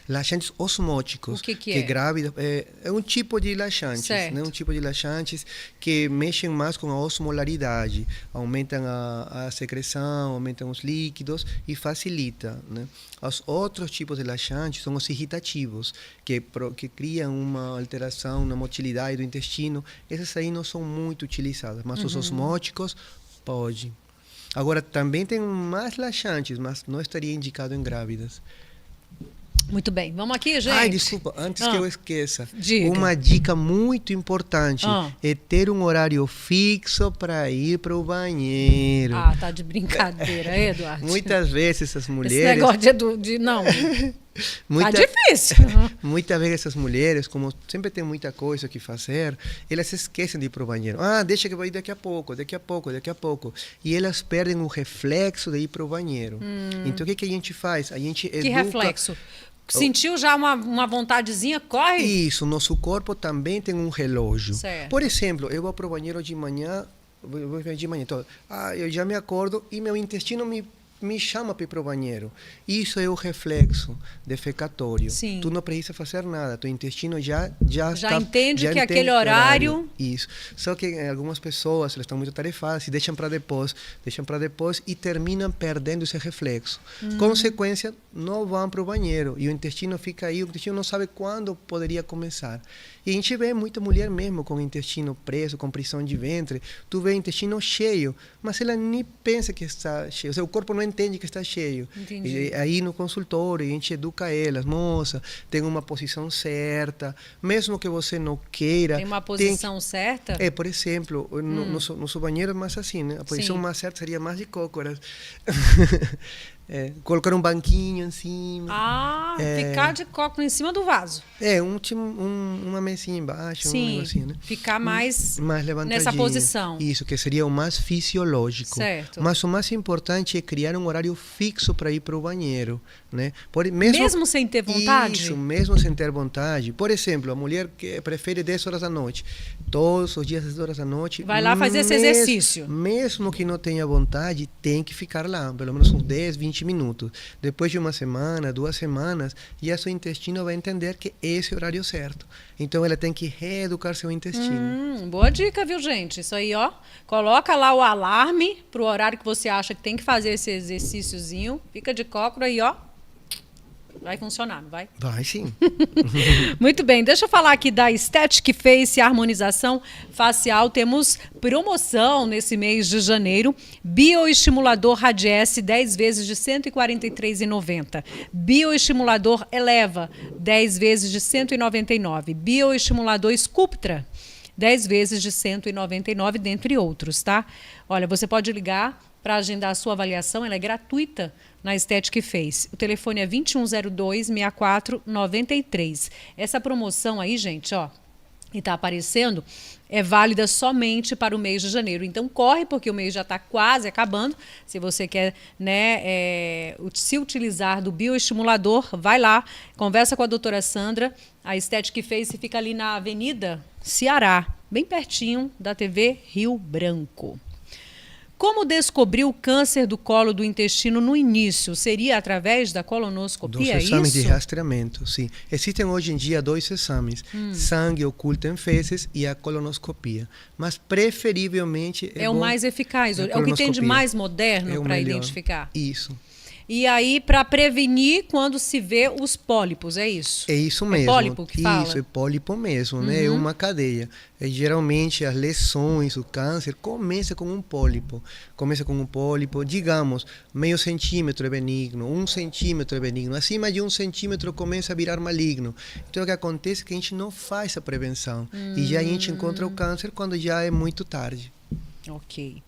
laxantes osmóticos. O que que é? Grávida é um tipo de laxantes, né? Um tipo de laxantes que mexem mais com a osmolaridade, aumentam a secreção, aumentam os líquidos e facilita, né? Os outros tipos de laxantes são os irritativos, que criam uma alteração na motilidade do intestino. Esses aí não são muito utilizados, mas os osmóticos pode. Agora, também tem mais laxantes, mas não estaria indicado em grávidas. Muito bem, vamos aqui, gente. Ai, desculpa, antes que eu esqueça. Diga. Uma dica muito importante é ter um horário fixo para ir para o banheiro. Ah, tá de brincadeira, Eduardo. Muitas vezes essas mulheres... Esse negócio não... Tá difícil. Muitas vezes essas mulheres, como sempre tem muita coisa que fazer, elas esquecem de ir para o banheiro. Ah, deixa que eu vou ir daqui a pouco. E elas perdem o reflexo de ir para o banheiro. Então, o que a gente faz? A gente educa... Que reflexo? Sentiu já uma vontadezinha, corre? Isso, nosso corpo também tem um relógio. Certo. Por exemplo, eu vou para o banheiro de manhã, então, eu já me acordo e meu intestino me chama para ir para o banheiro. Isso é o reflexo defecatório. Sim. Tu não precisa fazer nada, teu intestino já entende que aquele horário... Isso. Só que algumas pessoas, elas estão muito tarefadas e deixam para depois e terminam perdendo esse reflexo. Consequência, não vão para o banheiro e o intestino fica aí, o intestino não sabe quando poderia começar. E a gente vê muita mulher mesmo com o intestino preso, com prisão de ventre. Tu vê o intestino cheio, mas ela nem pensa que está cheio. O seu corpo não entende que está cheio. Entendi. E aí no consultório a gente educa elas, moça, tem uma posição certa, mesmo que você não queira. Tem uma posição certa? Por exemplo, no banheiro é mais assim, né? A posição mais certa seria mais de cócoras. Colocar um banquinho em cima. Ficar de cócoras em cima do vaso. Uma mesinha embaixo, Sim, um negocinho, né? ficar mais levantadinho. nessa posição. Isso, que seria o mais fisiológico. Certo. Mas o mais importante é criar um horário fixo para ir para o banheiro, né? Mesmo sem ter vontade? Isso, mesmo sem ter vontade. Por exemplo, a mulher que prefere 10 horas da noite, todos os dias 10 horas da noite... Vai lá fazer esse exercício. Mesmo que não tenha vontade, tem que ficar lá, pelo menos uns 10, 20 minutos. Depois de uma semana, 2 semanas, já seu intestino vai entender que esse é o horário certo. Então, ela tem que reeducar seu intestino. Boa dica, viu, gente? Isso aí, ó. Coloca lá o alarme pro horário que você acha que tem que fazer esse exercíciozinho. Fica de cócora aí, ó. Vai funcionar, não vai? Vai sim. Muito bem, deixa eu falar aqui da Aesthetic Face Harmonização Facial. Temos promoção nesse mês de janeiro. Bioestimulador Radiesse, 10 vezes de R$ 143,90. Bioestimulador Eleva, 10 vezes de R$ 199. Bioestimulador Sculptra, 10 vezes de R$ 199, dentre outros, tá? Olha, você pode ligar para agendar a sua avaliação, ela é gratuita na Aesthetic Face. O telefone é 2102-6493. Essa promoção aí, gente, ó, que está aparecendo, é válida somente para o mês de janeiro. Então, corre, porque o mês já está quase acabando. Se você quer, né, se utilizar do bioestimulador, vai lá, conversa com a doutora Sandra. A Aesthetic Face fica ali na Avenida Ceará, bem pertinho da TV Rio Branco. Como descobrir o câncer do colo do intestino no início? Seria através da colonoscopia, Dos exames isso? de rastreamento, sim. Existem hoje em dia 2 exames, sangue oculto em fezes e a colonoscopia. Mas preferivelmente é o mais eficaz, é o que tem de mais moderno para identificar. Isso. E aí, para prevenir quando se vê os pólipos, é isso? É isso mesmo. É pólipo que fala? Isso, é pólipo mesmo, né? É uma cadeia. Geralmente, as lesões, o câncer, começa com um pólipo. Digamos, meio centímetro é benigno, 1 centímetro é benigno. Acima de 1 centímetro começa a virar maligno. Então, o que acontece é que a gente não faz a prevenção. E já a gente encontra o câncer quando já é muito tarde. Ok.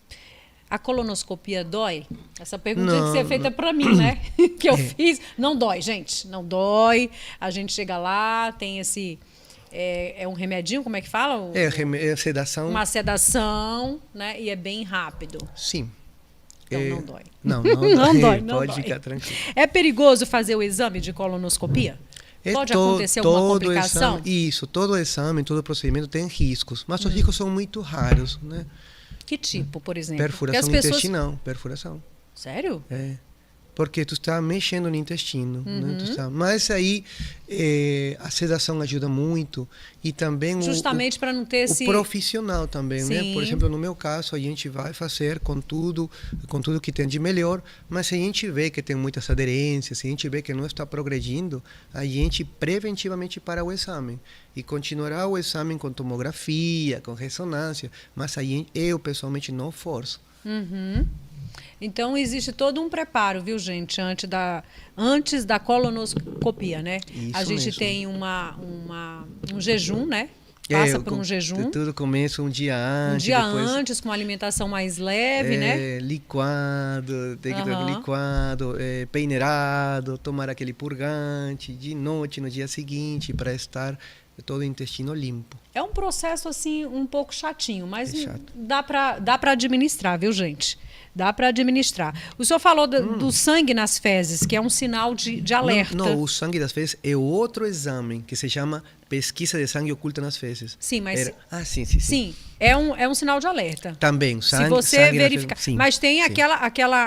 A colonoscopia dói? Essa pergunta tem que ser feita para mim, né? Que eu fiz. Não dói, gente. Não dói. A gente chega lá, tem esse é um remedinho, como é que fala? É sedação. Uma sedação, né? E é bem rápido. Sim. Então não dói. Não Não dói, não pode dói. ficar tranquilo. É perigoso fazer o exame de colonoscopia? Pode acontecer alguma complicação? Isso, todo exame, todo procedimento tem riscos, mas os riscos são muito raros, né? Que tipo, por exemplo? Perfuração intestinal, perfuração. Sério? É. Porque tu está mexendo no intestino, né? Mas aí a sedação ajuda muito e também justamente para não ter esse... O profissional também, Sim. né? Por exemplo, no meu caso, a gente vai fazer com tudo que tem de melhor, mas se a gente vê que tem muitas aderências, se a gente vê que não está progredindo, a gente preventivamente para o exame e continuará o exame com tomografia, com ressonância, mas aí eu pessoalmente não forço. Então, existe todo um preparo, viu, gente, antes da colonoscopia, né? Isso a gente mesmo. tem um jejum, né? Passa por um jejum. Tudo começa um dia antes. Um dia depois, antes, com uma alimentação mais leve, né? Liquado, tem que ter liquado, peneirado, tomar aquele purgante de noite, no dia seguinte, para estar todo o intestino limpo. É um processo, assim, um pouco chatinho, mas chato. dá para administrar, viu, gente? Dá para administrar. O senhor falou do sangue nas fezes, que é um sinal de alerta. Não, o sangue das fezes é outro exame que se chama pesquisa de sangue oculta nas fezes. Sim, mas... Sim. Sim, é um sinal de alerta. Também, sangue. Se você sangue verificar. Sim, mas tem sim.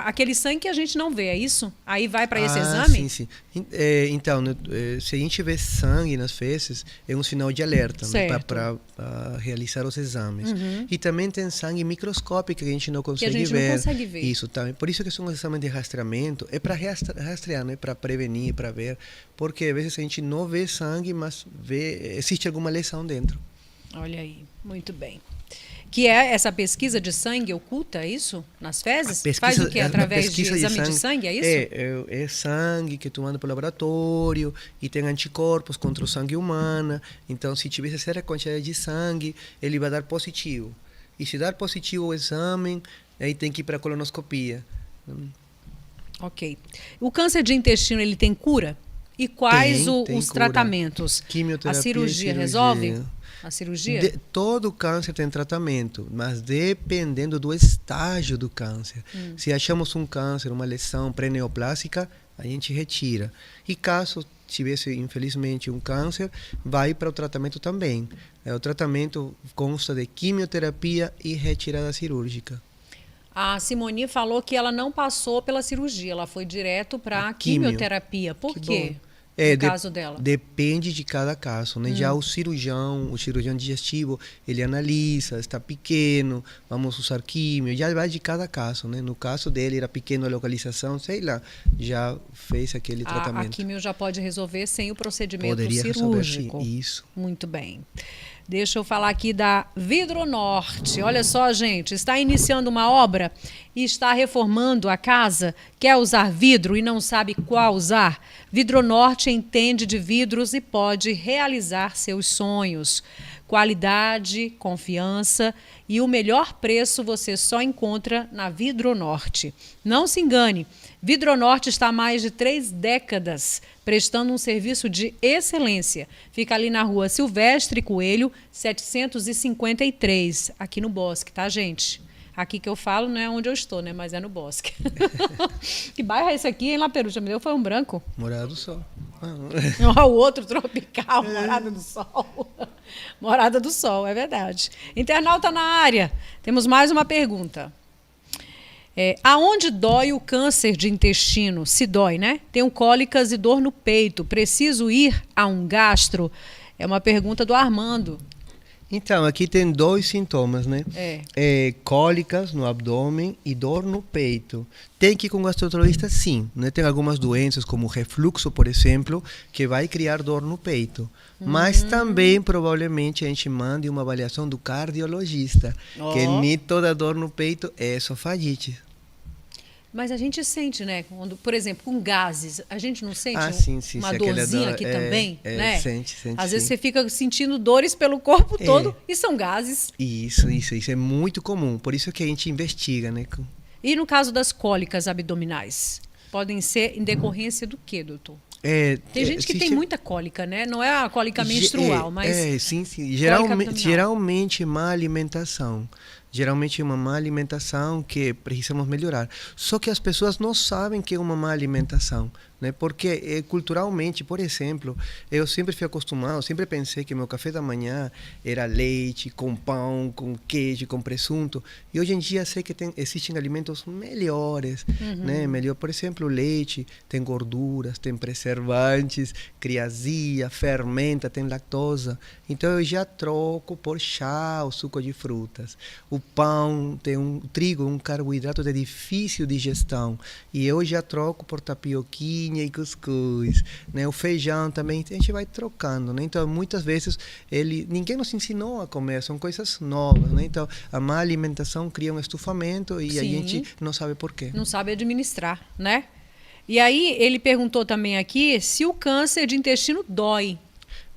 aquele sangue que a gente não vê, é isso? Aí vai para esse exame? Sim. Então, se a gente vê sangue nas fezes, é um sinal de alerta, né, para realizar os exames. E também tem sangue microscópico que a gente não consegue ver. Que a gente não consegue ver. Isso também. Por isso que são os exames de rastreamento, é para rastrear, né, para prevenir, para ver, porque às vezes a gente não vê sangue, mas existe alguma lesão dentro. Olha aí, muito bem. Que é essa pesquisa de sangue oculta, é isso? Nas fezes? Faz o quê? Através de exame de sangue, é isso? É sangue que tu manda para o laboratório e tem anticorpos contra o sangue humano. Então, se tivesse certa quantidade de sangue, ele vai dar positivo. E se dar positivo o exame, aí tem que ir para a colonoscopia. Ok. O câncer de intestino, ele tem cura? E quais tem os cura. Tratamentos? Quimioterapia, A cirurgia resolve? A cirurgia? Todo câncer tem tratamento, mas dependendo do estágio do câncer. Se achamos um câncer, uma lesão pré-neoplásica, a gente retira. E caso tivesse, infelizmente, um câncer, vai para o tratamento também. O tratamento consta de quimioterapia e retirada cirúrgica. A Simone falou que ela não passou pela cirurgia, ela foi direto para a quimioterapia. Por quê? No caso dela? Depende de cada caso, né? Já o cirurgião digestivo, ele analisa, está pequeno, vamos usar químio, já vai de cada caso, né? No caso dele era pequeno a localização, sei lá, já fez aquele tratamento. A químio já pode resolver sem o procedimento Poderia cirúrgico. Resolver, isso. Muito bem. Deixa eu falar aqui da Vidronorte. Olha só, gente, está iniciando uma obra e está reformando a casa, quer usar vidro e não sabe qual usar? Vidronorte entende de vidros e pode realizar seus sonhos. Qualidade, confiança e o melhor preço você só encontra na Vidronorte. Não se engane, Vidronorte está há mais de 3 décadas prestando um serviço de excelência. Fica ali na rua Silvestre Coelho, 753, aqui no Bosque, tá, gente? Aqui que eu falo não é onde eu estou, né? Mas é no Bosque. Que bairro é esse aqui, hein, Laperucha? Me deu foi um branco? Morada do Sol. O outro tropical, Morada do Sol. Morada do Sol, é verdade. Internauta na área. Temos mais uma pergunta. Aonde dói o câncer de intestino? Se dói, né? Tenho cólicas e dor no peito. Preciso ir a um gastro? É uma pergunta do Armando. Então, aqui tem 2 sintomas, né? Cólicas no abdômen e dor no peito. Tem que ir com o gastroenterologista, sim. Né? Tem algumas doenças, como refluxo, por exemplo, que vai criar dor no peito. Mas também, provavelmente, a gente manda uma avaliação do cardiologista, que nem toda dor no peito é esofagite. Mas a gente sente, né? Quando, por exemplo, com gases, a gente não sente sim, uma dorzinha aqui também, né? Sente, às vezes você fica sentindo dores pelo corpo todo e são gases. Isso é muito comum. Por isso que a gente investiga, né? E no caso das cólicas abdominais? Podem ser em decorrência do quê, doutor? Tem gente que tem existe- muita cólica, né? Não é a cólica menstrual, mas sim. cólica abdominal. Geralmente má alimentação. Geralmente é uma má alimentação que precisamos melhorar. Só que as pessoas não sabem que é uma má alimentação, né? Porque culturalmente, por exemplo, eu sempre fui acostumado, sempre pensei que meu café da manhã era leite com pão, com queijo, com presunto. E hoje em dia sei que existem alimentos melhores, né? Melhor, por exemplo, o leite tem gorduras, tem preservantes, cria azia, fermenta, tem lactosa. Então eu já troco por chá, o suco de frutas. O pão tem o trigo, um carboidrato de difícil digestão. E eu já troco por tapioquinha e cuscuz, né? O feijão também, a gente vai trocando, né? Então, muitas vezes, ninguém nos ensinou a comer, são coisas novas, né? Então, a má alimentação cria um estufamento e a Sim. gente não sabe por quê. não sabe administrar, né? E aí ele perguntou também aqui se o câncer de intestino dói.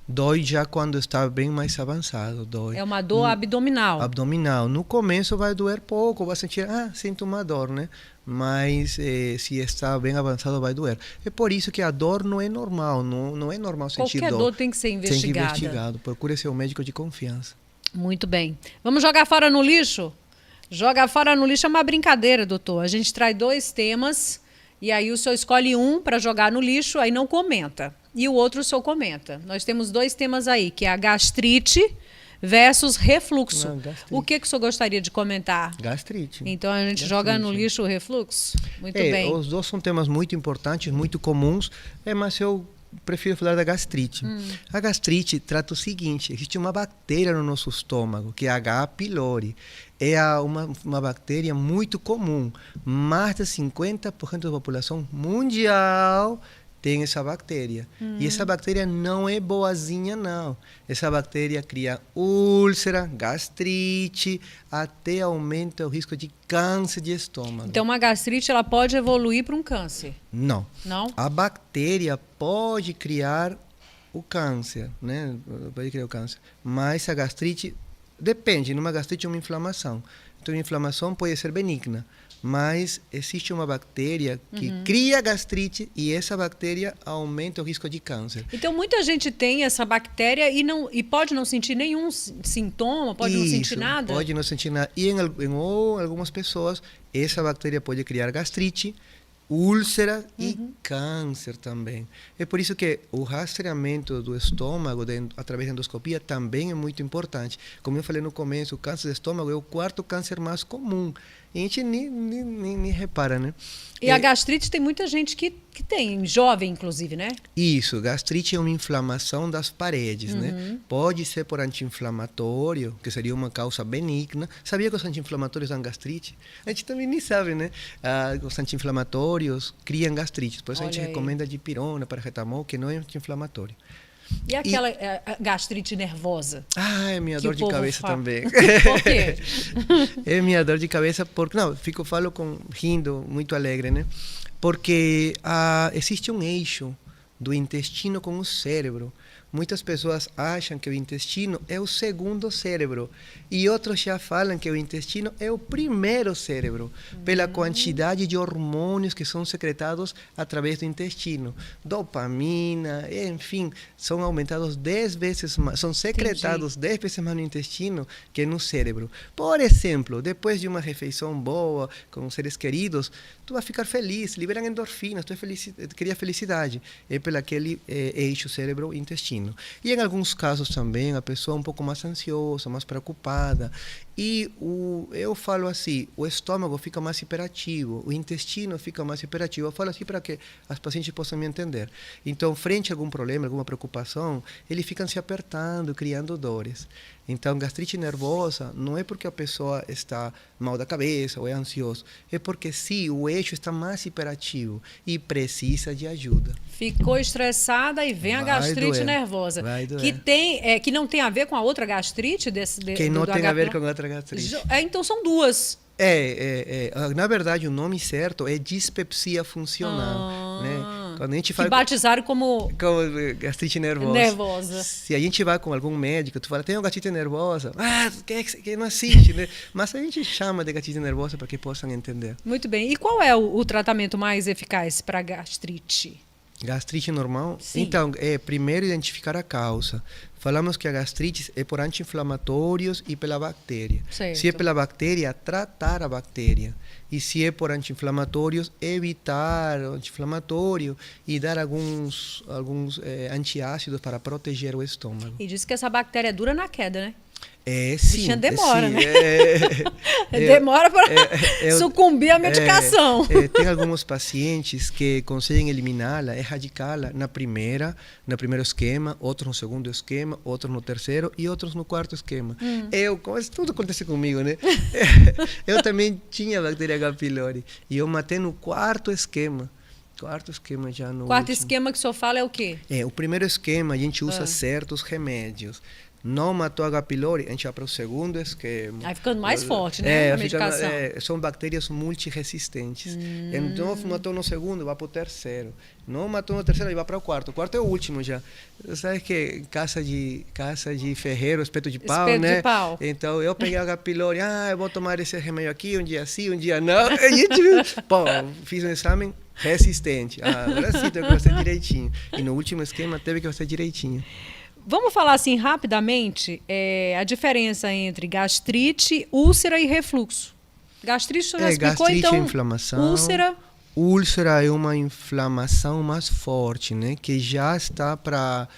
Dói já quando está bem mais avançado, dói. É uma dor abdominal. Abdominal. No começo vai doer pouco, vai sentir, sinto uma dor, né? Mas se está bem avançado vai doer. É por isso que a dor não é normal, não é normal sentir Qualquer dor. dor tem que ser Tem que investigada. investigado. Procure seu médico de confiança. Muito bem. Vamos jogar fora no lixo? Jogar fora no lixo é uma brincadeira, doutor. A gente traz 2 temas e aí o senhor escolhe um para jogar no lixo, aí não comenta. E o outro o senhor comenta. Nós temos 2 temas aí, que é a gastrite versus refluxo. Gastrite. O que o senhor gostaria de comentar? Gastrite. Então a gente Gastrite. joga no lixo o refluxo? Muito bem. Os dois são temas muito importantes, muito comuns, mas eu prefiro falar da gastrite. A gastrite trata o seguinte: existe uma bactéria no nosso estômago, que é a H. pylori. É uma bactéria muito comum. Mais de 50% da população mundial tem essa bactéria. E essa bactéria não é boazinha, não. Essa bactéria cria úlcera, gastrite, até aumenta o risco de câncer de estômago. Então uma gastrite ela pode evoluir para um câncer? Não. Não? A bactéria pode criar o câncer, né? Pode criar o câncer. Mas a gastrite depende. Numa gastrite é uma inflamação. Então a inflamação pode ser benigna. Mas existe uma bactéria que cria gastrite e essa bactéria aumenta o risco de câncer. Então muita gente tem essa bactéria e pode não sentir nenhum sintoma, pode não sentir nada? Pode não sentir nada. E em algumas pessoas, essa bactéria pode criar gastrite, úlcera e câncer também. É por isso que o rastreamento do estômago através da endoscopia também é muito importante. Como eu falei no começo, o câncer de estômago é o 4º câncer mais comum. E a gente nem repara, né? E a gastrite tem muita gente que tem, jovem inclusive, né? Isso, gastrite é uma inflamação das paredes, né? Pode ser por anti-inflamatório, que seria uma causa benigna. Sabia que os anti-inflamatórios dão gastrite? A gente também nem sabe, né? Os anti-inflamatórios criam gastrite. Por isso a gente Olha aí. recomenda dipirona, paracetamol, que não é anti-inflamatório. E aquela gastrite nervosa? É minha Que dor o de povo cabeça fala. também. Por quê? É minha dor de cabeça porque falo rindo, muito alegre, né? Porque existe um eixo do intestino com o cérebro. Muitas pessoas acham que o intestino é o 2º cérebro e outros já falam que o intestino é o 1º cérebro, pela quantidade de hormônios que são secretados através do intestino. Dopamina, enfim, são aumentados 10 vezes mais, são secretados 10 vezes mais no intestino que no cérebro. Por exemplo, depois de uma refeição boa com seres queridos, tu vai ficar feliz, liberam endorfinas, tu cria felicidade. É pelo aquele eixo cérebro-intestino. E em alguns casos também a pessoa é um pouco mais ansiosa, mais preocupada. E eu falo assim, o estômago fica mais hiperativo, o intestino fica mais hiperativo. Eu falo assim para que as pacientes possam me entender. Então, frente a algum problema, alguma preocupação, eles ficam se apertando, criando dores. Então, gastrite nervosa não é porque a pessoa está mal da cabeça ou é ansioso. É porque, sim, o eixo está mais hiperativo e precisa de ajuda. Ficou estressada e vem a Vai gastrite doer. nervosa. Vai doer. Que não tem a ver com a outra gastrite? Que não tem a ver com a outra gastrite. Então são duas. Na verdade, o nome certo é dispepsia funcional. Né? Quando a gente Que fala batizaram como gastrite nervosa. nervosa. Se a gente vai com algum médico, tu fala, tem uma gastrite nervosa. Que não assiste, né? Mas a gente chama de gastrite nervosa para que possam entender. Muito bem. E qual é o tratamento mais eficaz para gastrite? Gastrite normal? Sim. Então, primeiro identificar a causa. Falamos que a gastrite é por anti-inflamatórios e pela bactéria. Certo. Se é pela bactéria, tratar a bactéria. E se é por anti-inflamatórios, evitar o anti-inflamatório e dar alguns antiácidos para proteger o estômago. E diz que essa bactéria é dura na queda, né? Sim. Bichinha demora, sim, né? Demora para sucumbir à medicação. Tem alguns pacientes que conseguem eliminá-la, erradicá-la no primeiro esquema, outros no segundo esquema, outros no terceiro e outros no quarto esquema. Tudo acontece comigo, né? Eu também tinha bactéria H. pylori e eu matei no quarto esquema. Quarto esquema já no Quarto último. esquema que o senhor fala é o quê? O primeiro esquema a gente usa certos remédios. Não matou H. pylori, a gente vai para o segundo esquema. Aí ficando mais forte, né? A medicação. São bactérias multiresistentes. Então, matou no segundo, vai para o terceiro. Não matou no terceiro, aí vai para o quarto. O quarto é o último já. Sabe que casa de ferreiro, espeto de pau, Espeto né? de pau. Então, eu peguei H. pylori, eu vou tomar esse remédio aqui, um dia sim, um dia não. Fiz um exame resistente. Agora sim, teve que fazer direitinho. E no último esquema, teve que fazer direitinho. Vamos falar assim rapidamente a diferença entre gastrite, úlcera e refluxo. Gastrite, você já explicou, gastrite então, é inflamação. úlcera... Úlcera é uma inflamação mais forte, né? Que já está para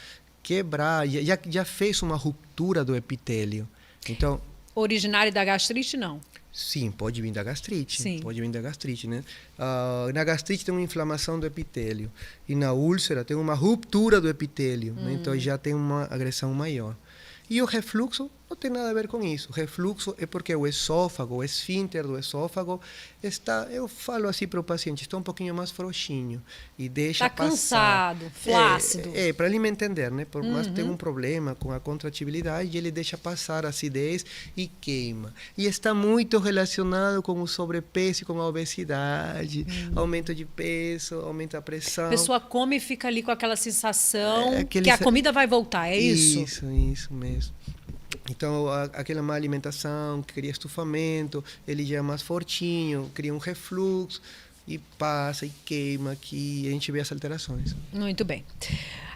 quebrar, já fez uma ruptura do epitélio. Então, Originária da gastrite, não. sim, pode vir da gastrite. Sim. Pode vir da gastrite, né? Na gastrite tem uma inflamação do epitélio. E na úlcera tem uma ruptura do epitélio. Né? Então já tem uma agressão maior. E o refluxo não tem nada a ver com isso. O refluxo é porque o esôfago, o esfíncter do esôfago está, eu falo assim para o paciente, está um pouquinho mais frouxinho e deixa Está passar. cansado, flácido. Para ele me entender, né? Por mais que tenha um problema com a contratibilidade, ele deixa passar a acidez e queima. E está muito relacionado com o sobrepeso e com a obesidade, aumento de peso, aumenta a pressão. A pessoa come e fica ali com aquela sensação aquele que a comida vai voltar, é isso? Isso mesmo. Então, aquela má alimentação, que cria estufamento, ele já é mais fortinho, cria um refluxo e passa e queima aqui, e a gente vê as alterações. Muito bem.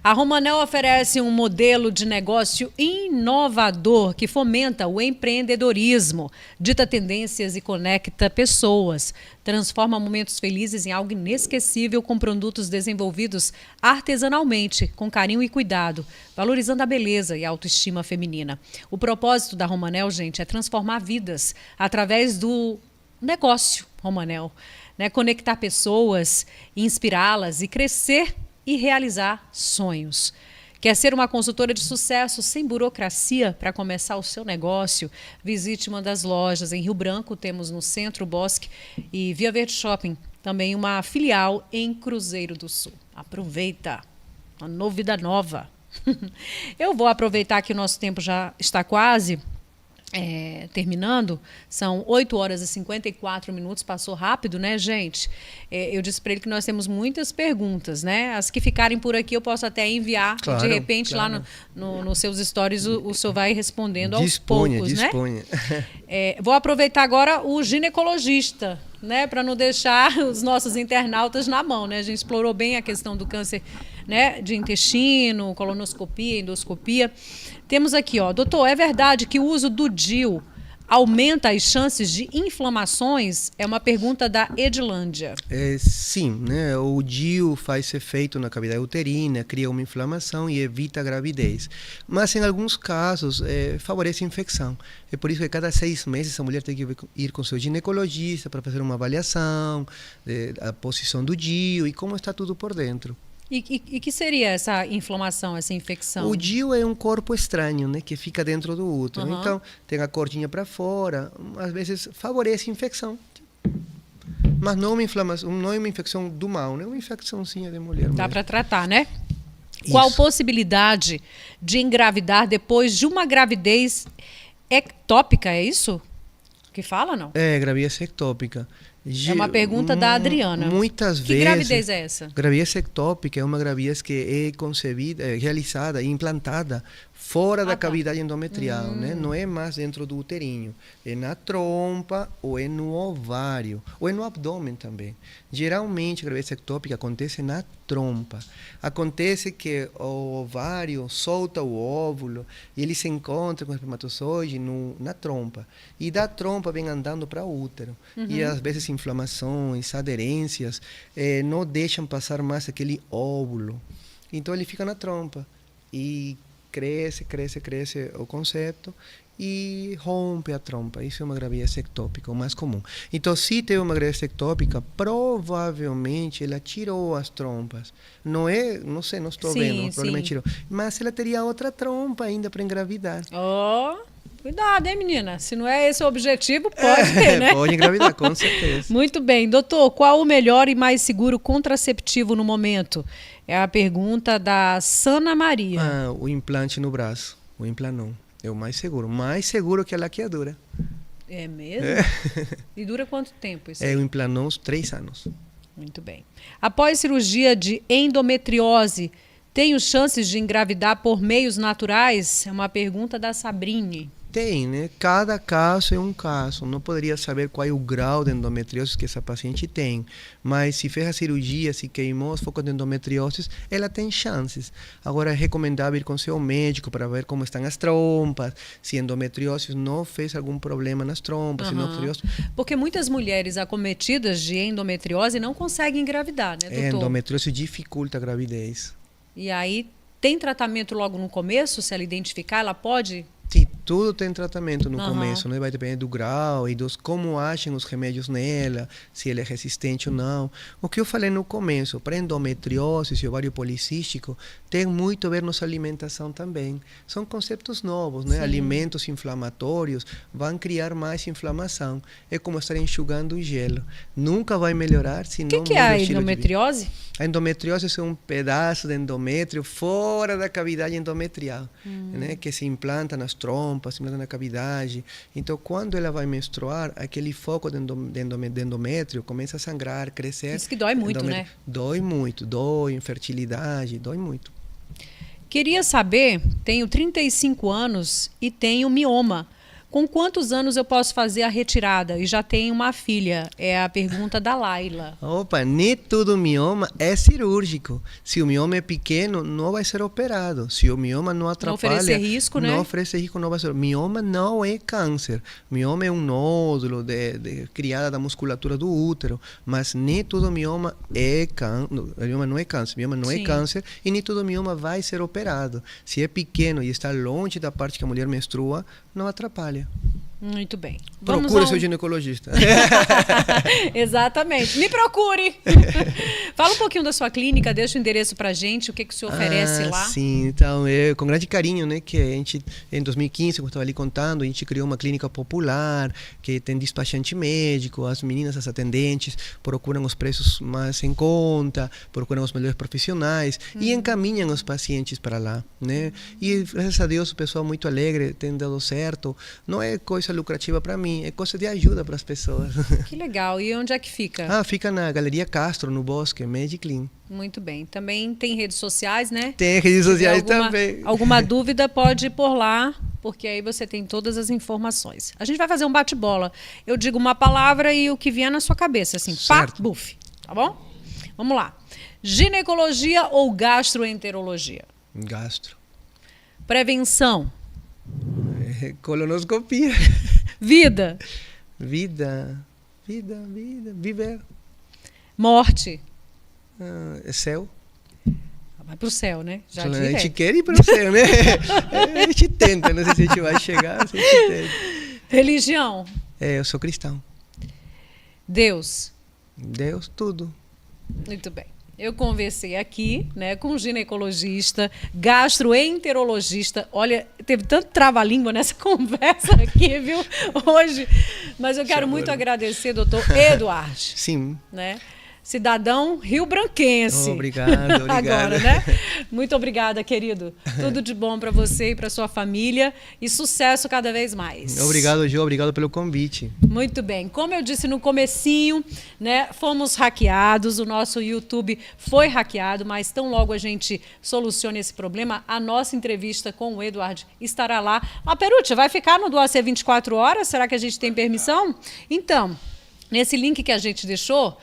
A Romanel oferece um modelo de negócio inovador que fomenta o empreendedorismo, dita tendências e conecta pessoas, transforma momentos felizes em algo inesquecível com produtos desenvolvidos artesanalmente, com carinho e cuidado, valorizando a beleza e a autoestima feminina. O propósito da Romanel, gente, é transformar vidas através do negócio Romanel, né? Conectar pessoas, inspirá-las e crescer e realizar sonhos. Quer ser uma consultora de sucesso sem burocracia para começar o seu negócio? Visite uma das lojas em Rio Branco, temos no Centro Bosque e Via Verde Shopping, também uma filial em Cruzeiro do Sul. Aproveita, uma novidade nova. Eu vou aproveitar que o nosso tempo já está quase terminando, são 8 horas e 54 minutos, passou rápido, né, gente? Eu disse para ele que nós temos muitas perguntas, né? As que ficarem por aqui eu posso até enviar, de repente lá nos seus stories o senhor vai respondendo aos poucos, né? Vou aproveitar agora o ginecologista, né, para não deixar os nossos internautas na mão, né? A gente explorou bem a questão do câncer, né, de intestino, colonoscopia, endoscopia. Temos aqui, doutor, é verdade que o uso do DIU aumenta as chances de inflamações? É uma pergunta da Edilândia. Sim, né? O DIU faz efeito na cavidade uterina, cria uma inflamação e evita a gravidez. Mas em alguns casos favorece a infecção. É por isso que cada 6 meses a mulher tem que ir com seu ginecologista para fazer uma avaliação da posição do DIU e como está tudo por dentro. E que seria essa inflamação, essa infecção? O DIU é um corpo estranho, né, que fica dentro do útero. Então, tem a cordinha para fora, às vezes favorece a infecção. Mas não uma inflamação, não é uma infecção do mal, não é uma infecçãozinha de mulher. Dá para tratar, né? Isso. Qual possibilidade de engravidar depois de uma gravidez ectópica, é isso? Que fala, não? Gravidez ectópica. É uma pergunta da Adriana. Muitas vezes. Que gravidez é essa? Gravidez ectópica é uma gravidez que é concebida, realizada e implantada fora da cavidade endometrial, né? Não é mais dentro do uterinho. É na trompa, ou é no ovário, ou é no abdômen também. Geralmente, a gravidez ectópica acontece na trompa. Acontece que o ovário solta o óvulo e ele se encontra com o espermatozoide na trompa. E da trompa vem andando para o útero. E às vezes inflamações, aderências, não deixam passar mais aquele óvulo. Então ele fica na trompa. E cresce o concepto e rompe a trompa. Isso é uma gravidez ectópica, o mais comum. Então, se tem uma gravidez ectópica, provavelmente ela tirou as trompas. Não sei, não estou vendo, provavelmente tirou. Mas ela teria outra trompa ainda para engravidar. Cuidado, hein, menina? Se não é esse o objetivo, pode ter, né? Pode engravidar, com certeza. Muito bem. Doutor, qual o melhor e mais seguro contraceptivo no momento? É a pergunta da Sana Maria. O implante no braço, o implanon. É o mais seguro que a laqueadura. É mesmo? E dura quanto tempo isso? O implanon, 3 anos. Muito bem. Após cirurgia de endometriose, tenho chances de engravidar por meios naturais? É uma pergunta da Sabrine. Tem, né? Cada caso é um caso. Não poderia saber qual é o grau de endometriose que essa paciente tem. Mas se fez a cirurgia, se queimou os focos de endometriose, ela tem chances. Agora é recomendável ir com seu médico para ver como estão as trompas, se endometriose não fez algum problema nas trompas. Se endometriose... Porque muitas mulheres acometidas de endometriose não conseguem engravidar, né, doutor? Endometriose dificulta a gravidez. E aí, tem tratamento logo no começo? Se ela identificar, ela pode... Sim, tudo tem tratamento no começo, né? Vai depender do grau e dos como agem os remédios nela, se ela é resistente ou não. O que eu falei no começo, para endometriose e ovário policístico, tem muito a ver nossa alimentação também. São conceitos novos, né? Alimentos inflamatórios vão criar mais inflamação. É como estar enxugando gelo. Nunca vai melhorar se não... O que é a endometriose? A endometriose é um pedaço de endométrio fora da cavidade endometrial, né? Que se implanta nas trompas, se implanta na cavidade. Então, quando ela vai menstruar, aquele foco de endométrio começa a sangrar, crescer. Isso que dói muito, né? Dói muito, dói, infertilidade, dói muito. Queria saber, tenho 35 anos e tenho mioma. Com quantos anos eu posso fazer a retirada? E já tenho uma filha. É a pergunta da Laila. Opa, nem todo mioma é cirúrgico. Se o mioma é pequeno, não vai ser operado. Se o mioma não atrapalha... Não oferecer risco, né? Não oferece risco, não vai ser. Mioma não é câncer. Mioma é um nódulo criada da musculatura do útero. Mas nem todo mioma é câncer. Mioma não é câncer. Mioma não é câncer. E nem todo mioma vai ser operado. Se é pequeno e está longe da parte que a mulher menstrua, não atrapalha. Muito bem. Procure seu ginecologista. Exatamente. Me procure. Fala um pouquinho da sua clínica, deixa o endereço pra gente, o que o senhor oferece lá. Sim, então, com grande carinho, né, que a gente, em 2015, como eu estava ali contando, a gente criou uma clínica popular, que tem despachante médico, as meninas, as atendentes, procuram os preços mais em conta, procuram os melhores profissionais e encaminham os pacientes para lá, né? E, graças a Deus, o pessoal muito alegre, tem dado certo. Não é coisa lucrativa para mim, é coisa de ajuda para as pessoas. Que legal. E onde é que fica? Fica na Galeria Castro, no Bosque, Mediclin. Muito bem. Também tem redes sociais, né? Tem redes sociais também. Alguma dúvida pode ir por lá, porque aí você tem todas as informações. A gente vai fazer um bate-bola. Eu digo uma palavra e o que vier na sua cabeça, assim, pá, buf, tá bom? Vamos lá. Ginecologia ou gastroenterologia? Gastro. Prevenção. Colonoscopia. Vida. Vida. Viver. Morte. Céu. Vai pro céu, né? Já a gente quer ir pro céu, né? A gente tenta, não sei se a gente vai chegar, mas a gente tenta. Religião. Eu sou cristão. Deus. Deus, tudo. Muito bem. Eu conversei aqui, né, com um ginecologista, gastroenterologista. Olha, teve tanto trava-língua nessa conversa aqui, viu, hoje. Mas eu quero muito agradecer, doutor Eduardo. Sim. Né? cidadão rio-branquense. Obrigado. Agora, né? Muito obrigada, querido. Tudo de bom para você e para sua família e sucesso cada vez mais. Obrigado, Gil. Obrigado pelo convite. Muito bem. Como eu disse no comecinho, né, fomos hackeados, o nosso YouTube foi hackeado, mas tão logo a gente solucione esse problema, a nossa entrevista com o Eduardo estará lá. Perucci, vai ficar no do AC 24 horas? Será que a gente tem permissão? Então, nesse link que a gente deixou,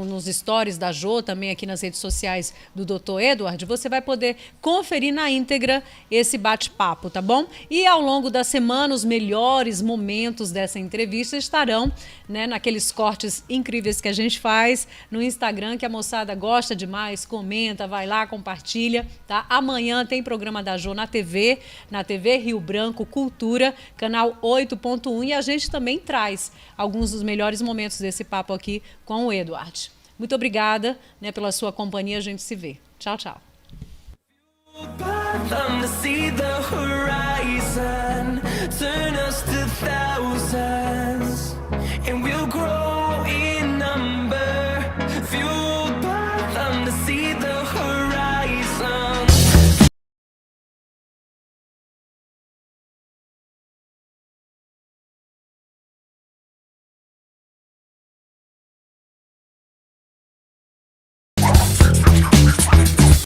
nos stories da Jo, também aqui nas redes sociais do Dr. Edward, você vai poder conferir na íntegra esse bate-papo, tá bom? E ao longo da semana, os melhores momentos dessa entrevista estarão, né, naqueles cortes incríveis que a gente faz no Instagram, que a moçada gosta demais, comenta, vai lá, compartilha, tá? Amanhã tem programa da Jo na TV Rio Branco Cultura, canal 8.1, e a gente também traz alguns dos melhores momentos desse papo aqui com o Eduardo. Muito obrigada, né, pela sua companhia, a gente se vê. Tchau, tchau. Them to see the horizon, turn us to thousands.